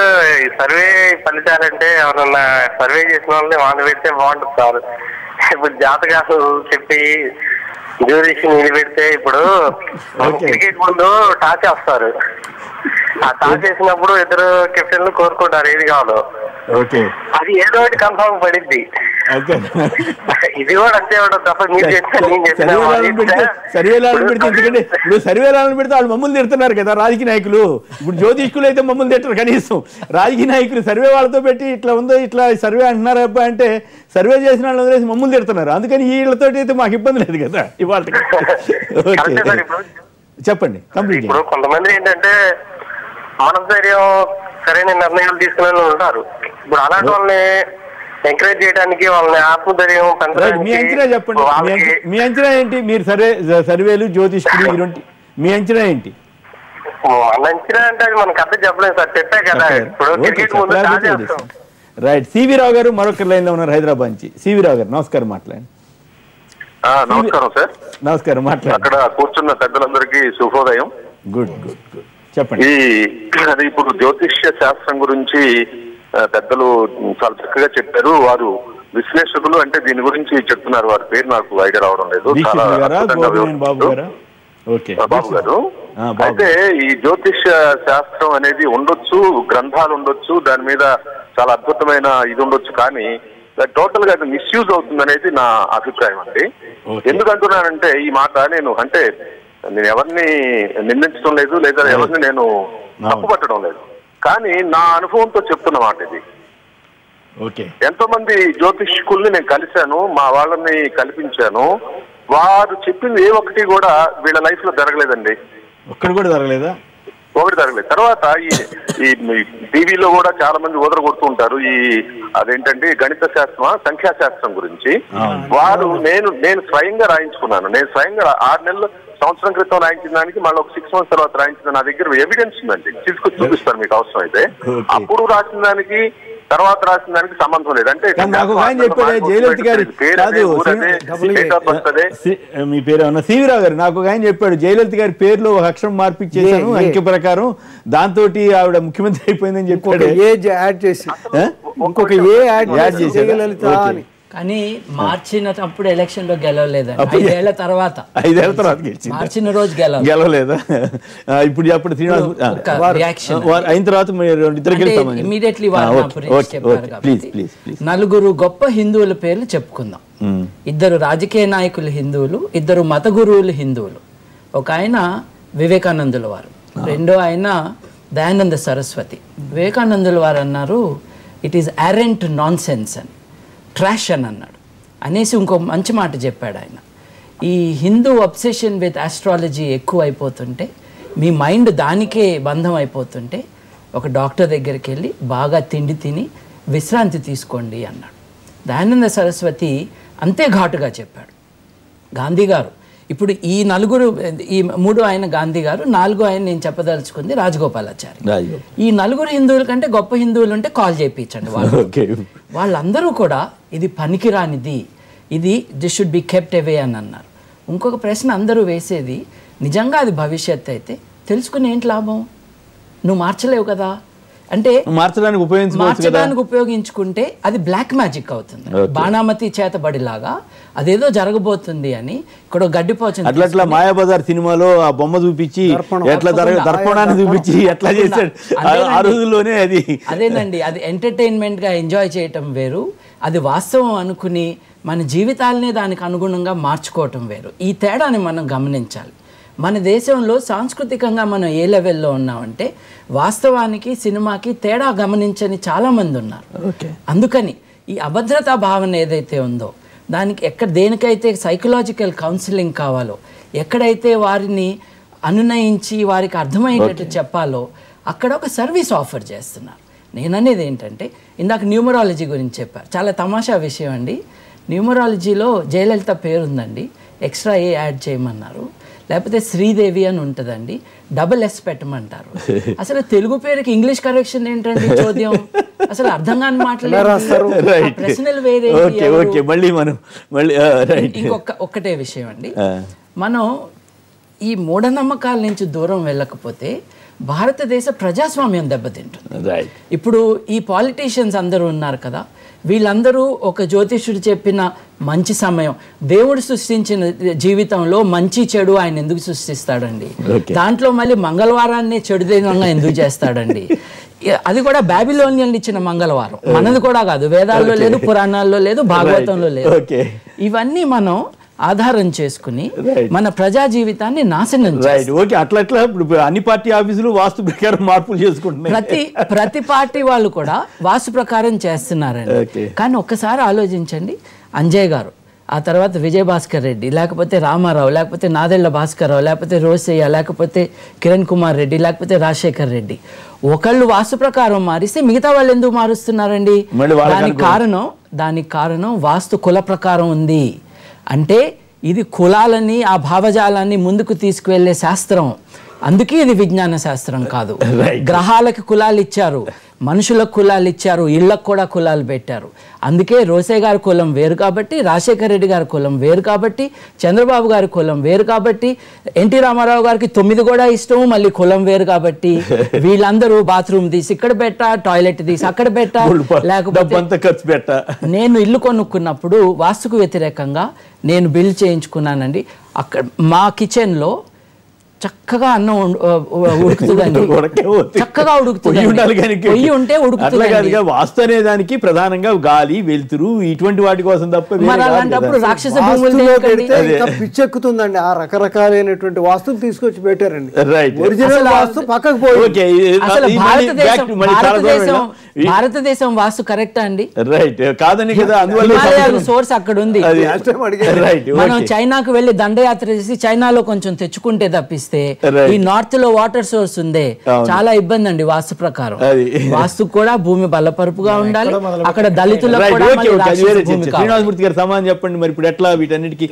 ఈ సర్వే ఫలితాలంటే ఎవరన్నా సర్వే చేసిన వాళ్ళని వాళ్ళు పెడితే బాగుంటుంది సార్. ఇప్పుడు జాతకాలు చెప్పి జ్యూరిషన్ ఇది పెడితే ఇప్పుడు క్రికెట్ ముందు టాస్ వేస్తారు. ఆ టాస్ చేసినప్పుడు ఇద్దరు కెప్టెన్లు కోరుకుంటారు ఏది కావాలో. ఓకే, అది ఏదో ఒకటి కన్ఫర్మ్ పడిద్ది. ఇది కూడా అంతే ఉండదు తప్ప మీరు సర్వేలను పెడితే ఎందుకంటే ఇప్పుడు సర్వేలను పెడితే వాళ్ళు మమ్మల్ని తిడుతున్నారు కదా రాజకీయ నాయకులు. ఇప్పుడు జ్యోతిష్కులు అయితే మమ్మల్ని తిట్టరు కనీసం, రాజకీయ నాయకులు సర్వే వాళ్ళతో పెట్టి ఇట్లా ఉందో ఇట్లా సర్వే అంటున్నారు అబ్బా అంటే సర్వే చేసిన వాళ్ళు వదిలేసి మమ్మల్ని తిడుతున్నారు. అందుకని వీళ్ళతో అయితే మాకు ఇబ్బంది లేదు కదా ఇవాళ. చెప్పండి కంప్లీట్. ఇప్పుడు కొంతమంది ఏంటంటే మనోధైర్యం సరైన నిర్ణయాలు తీసుకునే ఉంటారు. ఇప్పుడు అలాంటి వాళ్ళని ఎంకరేజ్ చేయడానికి, వాళ్ళని ఆత్మధైర్యం పెంచడానికి మీ అంచనా చెప్పండి. మీ అంచనా ఏంటి? మీరు సర్వేలు జ్యోతిష్కులు మీ అంచనా ఏంటి? అంచనా అంటే అది మనకు అర్థం చెప్పలేదు సార్, చెప్పే కదా. ఇప్పుడు క్రికెట్ ముందు రైట్. సివి రావు గారు మరొక లైన్ లో ఉన్నారు హైదరాబాద్ నుంచి. సివి రావు గారు నమస్కారం, మాట్లాడండి. నమస్కారం సార్. నమస్కారం, మాట్లాడండి. అక్కడ కూర్చున్న పెద్దలందరికీ శుభోదయం. గుడ్ గుడ్ గుడ్, చెప్పండి. అది ఇప్పుడు జ్యోతిష్య శాస్త్రం గురించి పెద్దలు చాలా చక్కగా చెప్పారు. వారు విశ్లేషకులు అంటే దీని గురించి చెప్తున్నారు. వారి పేరు నాకు ఐడియా రావడం లేదు. బాబు గారు, అయితే ఈ జ్యోతిష్య శాస్త్రం అనేది ఉండొచ్చు, గ్రంథాలు ఉండొచ్చు, దాని మీద చాలా అద్భుతమైన ఇది ఉండొచ్చు, కానీ టోటల్ గా అది మిస్యూజ్ అవుతుంది అనేది నా అభిప్రాయం అండి. ఎందుకంటున్నానంటే ఈ మాట నేను ఎవరిని నిందించడం లేదు, లేదా ఎవరిని నేను తప్పుపట్టడం లేదు, కానీ నా అనుభవంతో చెప్తున్న మాట ఇది. ఎంతో మంది జ్యోతిష్కుల్ని నేను కలిశాను, మా వాళ్ళని కల్పించాను. వారు చెప్పింది ఏ ఒక్కటి కూడా వీళ్ళ లైఫ్ లో జరగలేదండి. ఒక్కటి కూడా జరగలేదా? ఒకటి జరగలేదు. తర్వాత ఈ టీవీలో కూడా చాలా మంది ఊదర కొడుతూ ఉంటారు. అదేంటంటే గణిత శాస్త్రం, సంఖ్యాశాస్త్రం గురించి. వారు నేను స్వయంగా రాయించుకున్నాను. నేను స్వయంగా 6 నెలలు సంవత్సరం క్రితం రాయించిన దానికి మళ్ళీ ఒక 6 months తర్వాత రాయించిన నా దగ్గర ఎవిడెన్స్ ఉందండి, తీసుకొచ్చి చూపిస్తాను మీకు అవసరం అయితే. అప్పుడు రాసిన దానికి తర్వాత రాసిన దానికి సంబంధం లేదు. అంటే జయలలిత గారు మీ పేరు ఏమన్నా సివిరావు గారు నాకు ఆయన చెప్పాడు, జయలలిత గారి పేరులో ఒక అక్షరం మార్పిచ్చేసాను అంకె ప్రకారం, దాంతో ఆవిడ ముఖ్యమంత్రి అయిపోయిందని చెప్పాడు. ఇంకొక ఏ యాడ్ చేశారు. కానీ మార్చినప్పుడు ఎలక్షన్ లో గెలవలేదండి. 5 ఏళ్ల తర్వాత మార్చిన రోజు గెలవలేదా? ఇప్పుడు అప్పుడు అయిన తర్వాత ఇమీడియట్లీ చెప్పారు కాబట్టి 4 గొప్ప హిందువుల పేర్లు చెప్పుకుందాం. 2 రాజకీయ నాయకులు హిందువులు, 2 మత గురువులు హిందువులు. ఒక ఆయన వివేకానందుల వారు, రెండో ఆయన దయానంద సరస్వతి. వివేకానందుల వారు అన్నారు, it is aren't non sense అని, ట్రాష్ అని అన్నాడు. అనేసి ఇంకో మంచి మాట చెప్పాడు ఆయన, ఈ హిందూ అబ్సెషన్ విత్ ఆస్ట్రాలజీ ఎక్కువ అయిపోతుంటే, మీ మైండ్ దానికే బంధం అయిపోతుంటే ఒక డాక్టర్ దగ్గరికి వెళ్ళి బాగా తిండి తిని విశ్రాంతి తీసుకోండి అన్నాడు. దయానంద సరస్వతి అంతే ఘాటుగా చెప్పాడు. గాంధీ గారు ఇప్పుడు ఈ 3 ఆయన గాంధీ గారు, 4 ఆయన నేను చెప్పదలుచుకుంది రాజగోపాలాచారి. ఈ 4 హిందువుల కంటే గొప్ప హిందువులు ఉంటే కాల్ చేయించండి. వాళ్ళందరూ కూడా ఇది పనికిరానిది, ఇది దిస్ షుడ్ బి కెప్ట్ అవే అని అన్నారు. ఇంకొక ప్రశ్న అందరూ వేసేది, నిజంగా అది భవిష్యత్తు అయితే తెలుసుకుని ఏంటి లాభం? నువ్వు మార్చలేవు కదా. అంటే మార్చడానికి ఉపయోగించుకుంటే అది బ్లాక్ మ్యాజిక్ అవుతుంది. బాణామతి చేతబడిలాగా అదేదో జరగబోతుంది అని ఇక్కడ గడ్డిపోతుంది. అట్లా మాయాబజార్ సినిమాలో ఆ బొమ్మ చూపించి ఎట్లా దర్పణాన్ని చూపించి ఎట్లా చేశాడు ఆ రోజుల్లోనే. అదేనండి, అది ఎంటర్టైన్మెంట్ గా ఎంజాయ్ చేయటం వేరు, అది వాస్తవం అనుకుని మన జీవితాలనే దానికి అనుగుణంగా మార్చుకోవటం వేరు. ఈ తేడాని మనం గమనించాలి. మన దేశంలో సాంస్కృతికంగా మనం ఏ లెవెల్లో ఉన్నామంటే వాస్తవానికి సినిమాకి తేడా గమనించని చాలామంది ఉన్నారు. అందుకని ఈ అభద్రతా భావన ఏదైతే ఉందో దానికి దేనికైతే సైకలాజికల్ కౌన్సిలింగ్ కావాలో, ఎక్కడైతే వారిని అనునయించి వారికి అర్థమయ్యేటట్టు చెప్పాలో అక్కడ ఒక సర్వీస్ ఆఫర్ చేస్తున్నారు. నేననేది ఏంటంటే, ఇందాక న్యూమరాలజీ గురించి చెప్పారు, చాలా తమాషా విషయం అండి. న్యూమరాలజీలో జయలలిత పేరుందండి, ఎక్స్ట్రా ఏ యాడ్ చేయమన్నారు. లేకపోతే శ్రీదేవి అని ఉంటుందండి, SS పెట్టమంటారు. అసలు తెలుగు పేరుకి ఇంగ్లీష్ కరెక్షన్ ఏంటండి చోద్యం? అసలు అర్థం కాని మాట్లాడారు, ప్రశ్నలు వేరే. ఒక్కటే విషయం అండి, మనం ఈ మూఢనమ్మకాల నుంచి దూరం వెళ్ళకపోతే భారతదేశ ప్రజాస్వామ్యం దెబ్బతింటుంది. ఇప్పుడు ఈ పాలిటీషియన్స్ అందరూ ఉన్నారు కదా, వీళ్ళందరూ ఒక జ్యోతిష్యుడు చెప్పిన మంచి సమయం, దేవుడు సృష్టించిన జీవితంలో మంచి చెడు ఆయన ఎందుకు సృష్టిస్తాడండి? దాంట్లో మళ్ళీ మంగళవారాన్ని చెడు దినంగా ఎందుకు చేస్తాడండి? అది కూడా బాబిలోనియన్లు ఇచ్చిన మంగళవారం, మనది కూడా కాదు. వేదాల్లో లేదు, పురాణాల్లో లేదు, భాగవతంలో లేదు. ఇవన్నీ మనం ఆధారం చేసుకుని మన ప్రజా జీవితాన్ని నాశనం ఓకే. అట్లా ఇప్పుడు అన్ని పార్టీ ఆఫీసులు వాస్తు ప్రకారం మార్పులు చేసుకుంటున్నారు. ప్రతి పార్టీ వాళ్ళు కూడా వాస్తు ప్రకారం చేస్తున్నారండి. కానీ ఒక్కసారి ఆలోచించండి, అంజయ్ గారు, ఆ తర్వాత విజయభాస్కర్ రెడ్డి, లేకపోతే రామారావు, లేకపోతే నాదెళ్ల భాస్కర్ రావు, లేకపోతే రోసయ్య, లేకపోతే కిరణ్ కుమార్ రెడ్డి, లేకపోతే రాజశేఖర్ రెడ్డి, ఒకళ్ళు వాస్తు ప్రకారం మారిస్తే మిగతా వాళ్ళు ఎందుకు మారుస్తున్నారండి? దానికి కారణం వాస్తు కుల ప్రకారం ఉంది. అంటే ఇది కులాలని, ఆ భావజాలాన్ని ముందుకు తీసుకువెళ్లే శాస్త్రం. అందుకే ఇది విజ్ఞాన శాస్త్రం కాదు. గ్రహాలకు కులాలు ఇచ్చారు, మనుషులకు కులాలు ఇచ్చారు, ఇళ్లకు కూడా కులాలు పెట్టారు. అందుకే రోసే గారి కులం వేరు కాబట్టి, రాజశేఖర రెడ్డి గారి కులం వేరు కాబట్టి, చంద్రబాబు గారి కులం వేరు కాబట్టి, ఎన్టీ రామారావు గారికి 9 కూడా ఇష్టం, మళ్ళీ కులం వేరు కాబట్టి వీళ్ళందరూ బాత్రూమ్ తీసి ఇక్కడ పెట్టా, టాయిలెట్ తీసి అక్కడ పెట్టా, లేకపోతే నేను ఇల్లు కొనుక్కున్నప్పుడు వాస్తుకు వ్యతిరేకంగా నేను బిల్ చేయించుకున్నానండి. అక్కడ మా కిచెన్లో చక్కగా అన్నం ఉడుకుతుందండి, చక్కగా ఉడుకుతుంది. పొయ్యి ఉంటే ఉడుకుతుంది. వాస్తు అనే దానికి ప్రధానంగా గాలి, వెలుతురు ఇటువంటి వాటి కోసం తప్ప మరి అలాంటప్పుడు రాక్షస భూములు పిచ్చెక్కుతుందండి. ఆ రకరకాలైనటువంటి వాస్తులు తీసుకొచ్చి పెట్టారండి. ఒరిజినల్ వాస్తు పక్కకు పోయి భారతదేశం వాస్తు కరెక్టా అండి? రైట్ కాదని కదా, అందువల్ల సోర్స్ అక్కడ ఉంది. మనం చైనాకు వెళ్లి దండయాత్ర చేసి చైనాలో కొంచెం తెచ్చుకుంటే తప్పిస్తే ఈ నార్త్ లో వాటర్ సోర్స్ ఉందే, చాలా ఇబ్బంది అండి వాస్తు ప్రకారం. వాస్తు కూడా భూమి బలపరుపుగా ఉండాలి, అక్కడ దళితులకు కూడా. శ్రీనివాసమూర్తి గారు సమాధానం చెప్పండి. మరి ఇప్పుడు ఎట్లా వీటన్నిటికీ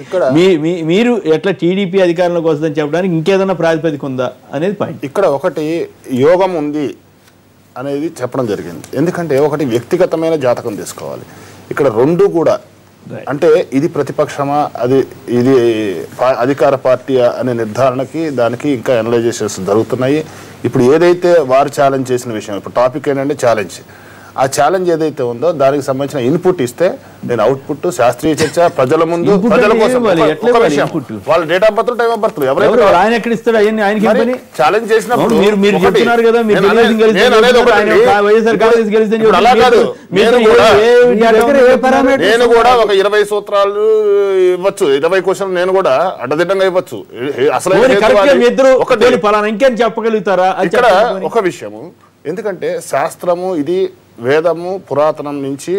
మీరు ఎట్లా టీడీపీ అధికారంలోకి వస్తుందని చెప్పడానికి ఇంకేదైనా ప్రాతిపదిక ఉందా అనేది పాయింట్. ఇక్కడ ఒకటి యోగం ఉంది అనేది చెప్పడం జరిగింది. ఎందుకంటే ఒకటి వ్యక్తిగతమైన జాతకం తీసుకోవాలి. ఇక్కడ రెండు కూడా అంటే ఇది ప్రతిపక్షమా, ఇది అధికార పార్టీ అనే నిర్ధారణకి దానికి ఇంకా అనలైజేషన్స్ జరుగుతున్నాయి. ఇప్పుడు ఏదైతే వారు ఛాలెంజ్ చేసిన విషయం, ఇప్పుడు టాపిక్ ఏంటంటే ఛాలెంజ్. ఆ ఛాలెంజ్ ఏదైతే ఉందో దానికి సంబంధించిన ఇన్పుట్ ఇస్తే నేను అవుట్పుట్ శాస్త్రీయ చర్చ ప్రజల ముందు ప్రజల కోసం వాళ్ళ date of birth, time of birth challenge చేసినప్పుడు నేను కూడా ఒక 20 సూత్రాలు ఇవ్వచ్చు, 20 క్వశ్చన్ నేను కూడా అడ్డదిడ్డంగా ఇవ్వచ్చు. అసలు ఇంకేం చెప్పగలుగుతారా ఇక్కడ ఒక విషయము, ఎందుకంటే శాస్త్రము ఇది వేదము పురాతనం నుంచి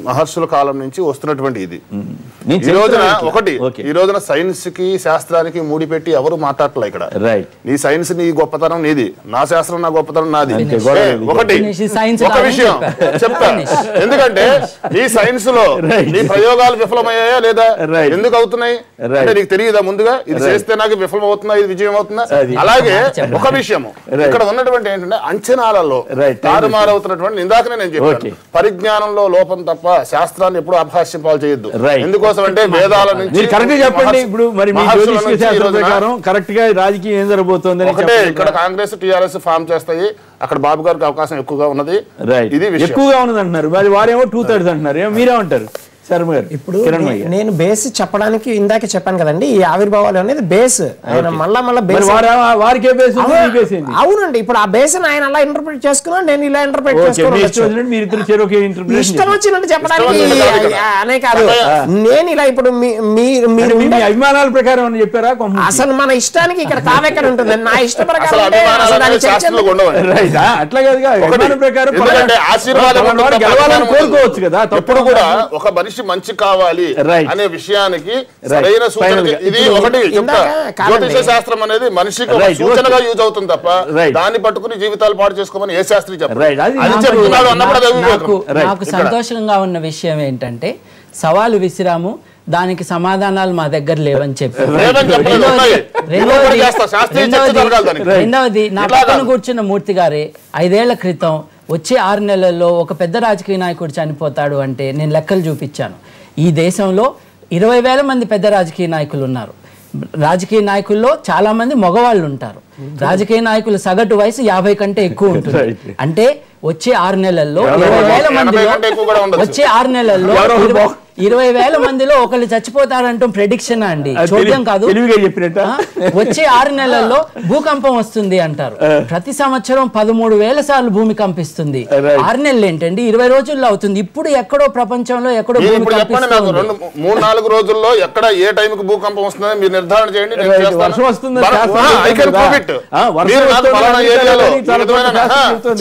మహర్షుల కాలం నుంచి వస్తున్నటువంటి ఇది. ఈ రోజున సైన్స్ కి శాస్త్రానికి ముడిపెట్టి ఎవరు మాట్లాడలే ఇక్కడ. నీ సైన్స్ నీ గొప్పతనం నీది, నా శాస్త్రం నా గొప్పతనం నాది. ఒకటి ఒక విషయం చెప్తా, ఎందుకంటే నీ సైన్స్ లో నీ ప్రయోగాలు విఫలమయ్యాయా లేదా, ఎందుకు అవుతున్నాయి అంటే నీకు తెలియదా ముందుగా? ఇది చేస్తే నాకు విఫలం అవుతుందా, ఇది విజయం అవుతుందా? అలాగే ఒక విషయము ఇక్కడ ఉన్నటువంటి ఏంటంటే అంచనాలలో తారుమారవుతున్నటువంటి, ఇందాకనే నేను చెప్పాను, పరిజ్ఞానంలో లోపం తప్ప శాస్త్రాన్ని ఎప్పుడు అపహాస్యం పాలు చేయొద్దు. ఎందుకోసం అంటే వేదాల నుంచి కరెక్ట్ చెప్పండి. ఇప్పుడు మరి మీ జ్యోతిష్య శాస్త్రం ప్రకారం కరెక్ట్ గా రాజకీయం ఏం జరగబోతోంది? ఒకటే, ఇక్కడ కాంగ్రెస్ టీఆర్ఎస్ ఫామ్ చేస్తాయి, అక్కడ బాబు గారికి అవకాశం ఎక్కువగా ఉన్నది. ఇది ఎక్కువగా ఉన్నది అంటున్నారు, మరి వారేమో 2/3 అంటున్నారు. మీరేమంటారు? ఇప్పుడు నేను బేస్ చెప్పడానికి ఇందాకే చెప్పాను కదండి, ఈ ఆవిర్భావాలు అనేది బేస్. ఆయన మళ్ళా అవునండి, ఇప్పుడు ఆ బేస్ ఆయన అలా ఇంటర్ప్రిట్ చేసుకున్నాను, నేను ఇలా ఇంటర్ప్రిట్ చేసుకున్నాను. ఇష్టం వచ్చినట్టు చెప్పడానికి అనే కాదు. నేను ఇలా ఇప్పుడు మీరు అభిమానాల ప్రకారం చెప్పారా? అసలు మన ఇష్టానికి ఇక్కడ తావెక్కడ ఉంటుంది, నా ఇష్ట ప్రకారం అట్లా కాదు, కోరుకోవచ్చు కదా. తప్పుడు కూడా ఒక మనిషి మంచి కావాలి అనే విషయానికి సరైన సూచన. ఇది ఒకటి చెప్తా, జ్యోతిష శాస్త్రం అనేది మనిషికి సూచనగా యూజ్ అవుతుంది తప్ప దాన్ని పట్టుకుని జీవితాలు పాటు చేసుకోమని ఏ శాస్త్రి చెప్పారు. నాకు సంతోషంగా ఉన్న విషయం ఏంటంటే, సవాలు విసిరాము, దానికి సమాధానాలు మా దగ్గర లేవని చెప్పి. రెండవది, నా పక్కన కూర్చున్న మూర్తి గారే 5 ఏళ్ల క్రితం వచ్చే 6 నెలల్లో ఒక పెద్ద రాజకీయ నాయకుడు చనిపోతాడు అంటే నేను లెక్కలు చూపించాను. ఈ దేశంలో 20,000 మంది పెద్ద రాజకీయ నాయకులు ఉన్నారు. రాజకీయ నాయకుల్లో చాలా మంది మగవాళ్ళు ఉంటారు. రాజకీయ నాయకుల సగటు వయసు 50 కంటే ఎక్కువ ఉంటుంది. అంటే వచ్చే 6 నెలల్లో 20,000 మందిలో వచ్చే 6 నెలల్లో 20,000 మందిలో ఒకళ్ళు చచ్చిపోతారంటూ ప్రెడిక్షన్ అండి, చూద్దాం కాదు. వచ్చే 6 నెలల్లో భూకంపం వస్తుంది అంటారు. ప్రతి సంవత్సరం 13,000 సార్లు భూమి కంపిస్తుంది. 6 నెలలు ఏంటండి, 20 రోజుల్లో అవుతుంది. ఇప్పుడు ఎక్కడో ప్రపంచంలో ఎక్కడో భూమి కంపిస్తుంది. 3-4 రోజుల్లో ఎక్కడ ఏ టైంకి భూకంపం వస్తుందో మీరు నిర్ధారణ చేయండి.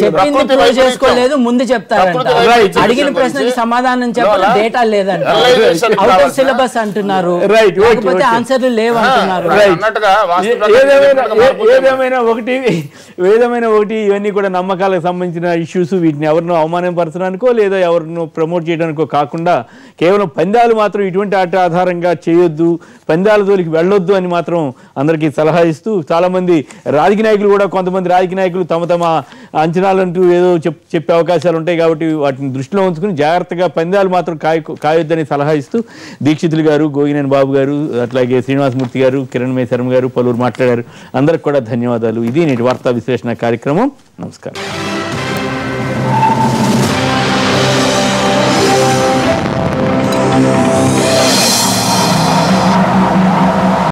చెప్పింది ప్రూవ్ చేసుకోలేదు, ముందు చెప్తారంట. అడిగిన ప్రశ్నకి సమాధానం చెప్పాలి, డేటా లేదంట. అవుట్ ఆఫ్ సిలబస్ అంటున్నారు, లేకపోతే ఆన్సర్లు లేవంటున్నారు. ఏదేమైనా ఒకటి ఇవన్నీ కూడా నమ్మకాలకు సంబంధించిన ఇష్యూస్. వీటిని ఎవరినో అవమానపరచడానికో లేదా ఎవరినో ప్రమోట్ చేయడానికో కాకుండా కేవలం పందాలు మాత్రం ఇటువంటి ఆట ఆధారంగా చేయొద్దు, పందాల జోలికి వెళ్ళొద్దు అని మాత్రం అందరికీ సలహా ఇస్తూ, చాలామంది రాజకీయ నాయకులు కూడా, కొంతమంది రాజకీయ నాయకులు తమ తమ అంచనాలంటూ ఏదో చెప్పే అవకాశాలు ఉంటాయి కాబట్టి వాటిని దృష్టిలో ఉంచుకుని జాగ్రత్తగా పందాలు మాత్రం కాయొద్దని సలహా ఇస్తూ దీక్షితులు గారు, గోగినేని బాబు గారు, అట్లాగే శ్రీనివాసమూర్తి గారు, కిరణ్ మే శర్మ గారు పలువురు మాట్లాడారు. అందరికి కూడా ధన్యవాదాలు. ఇది నేటి వార్తా విశ్లేషణ కార్యక్రమం. నమస్కారం.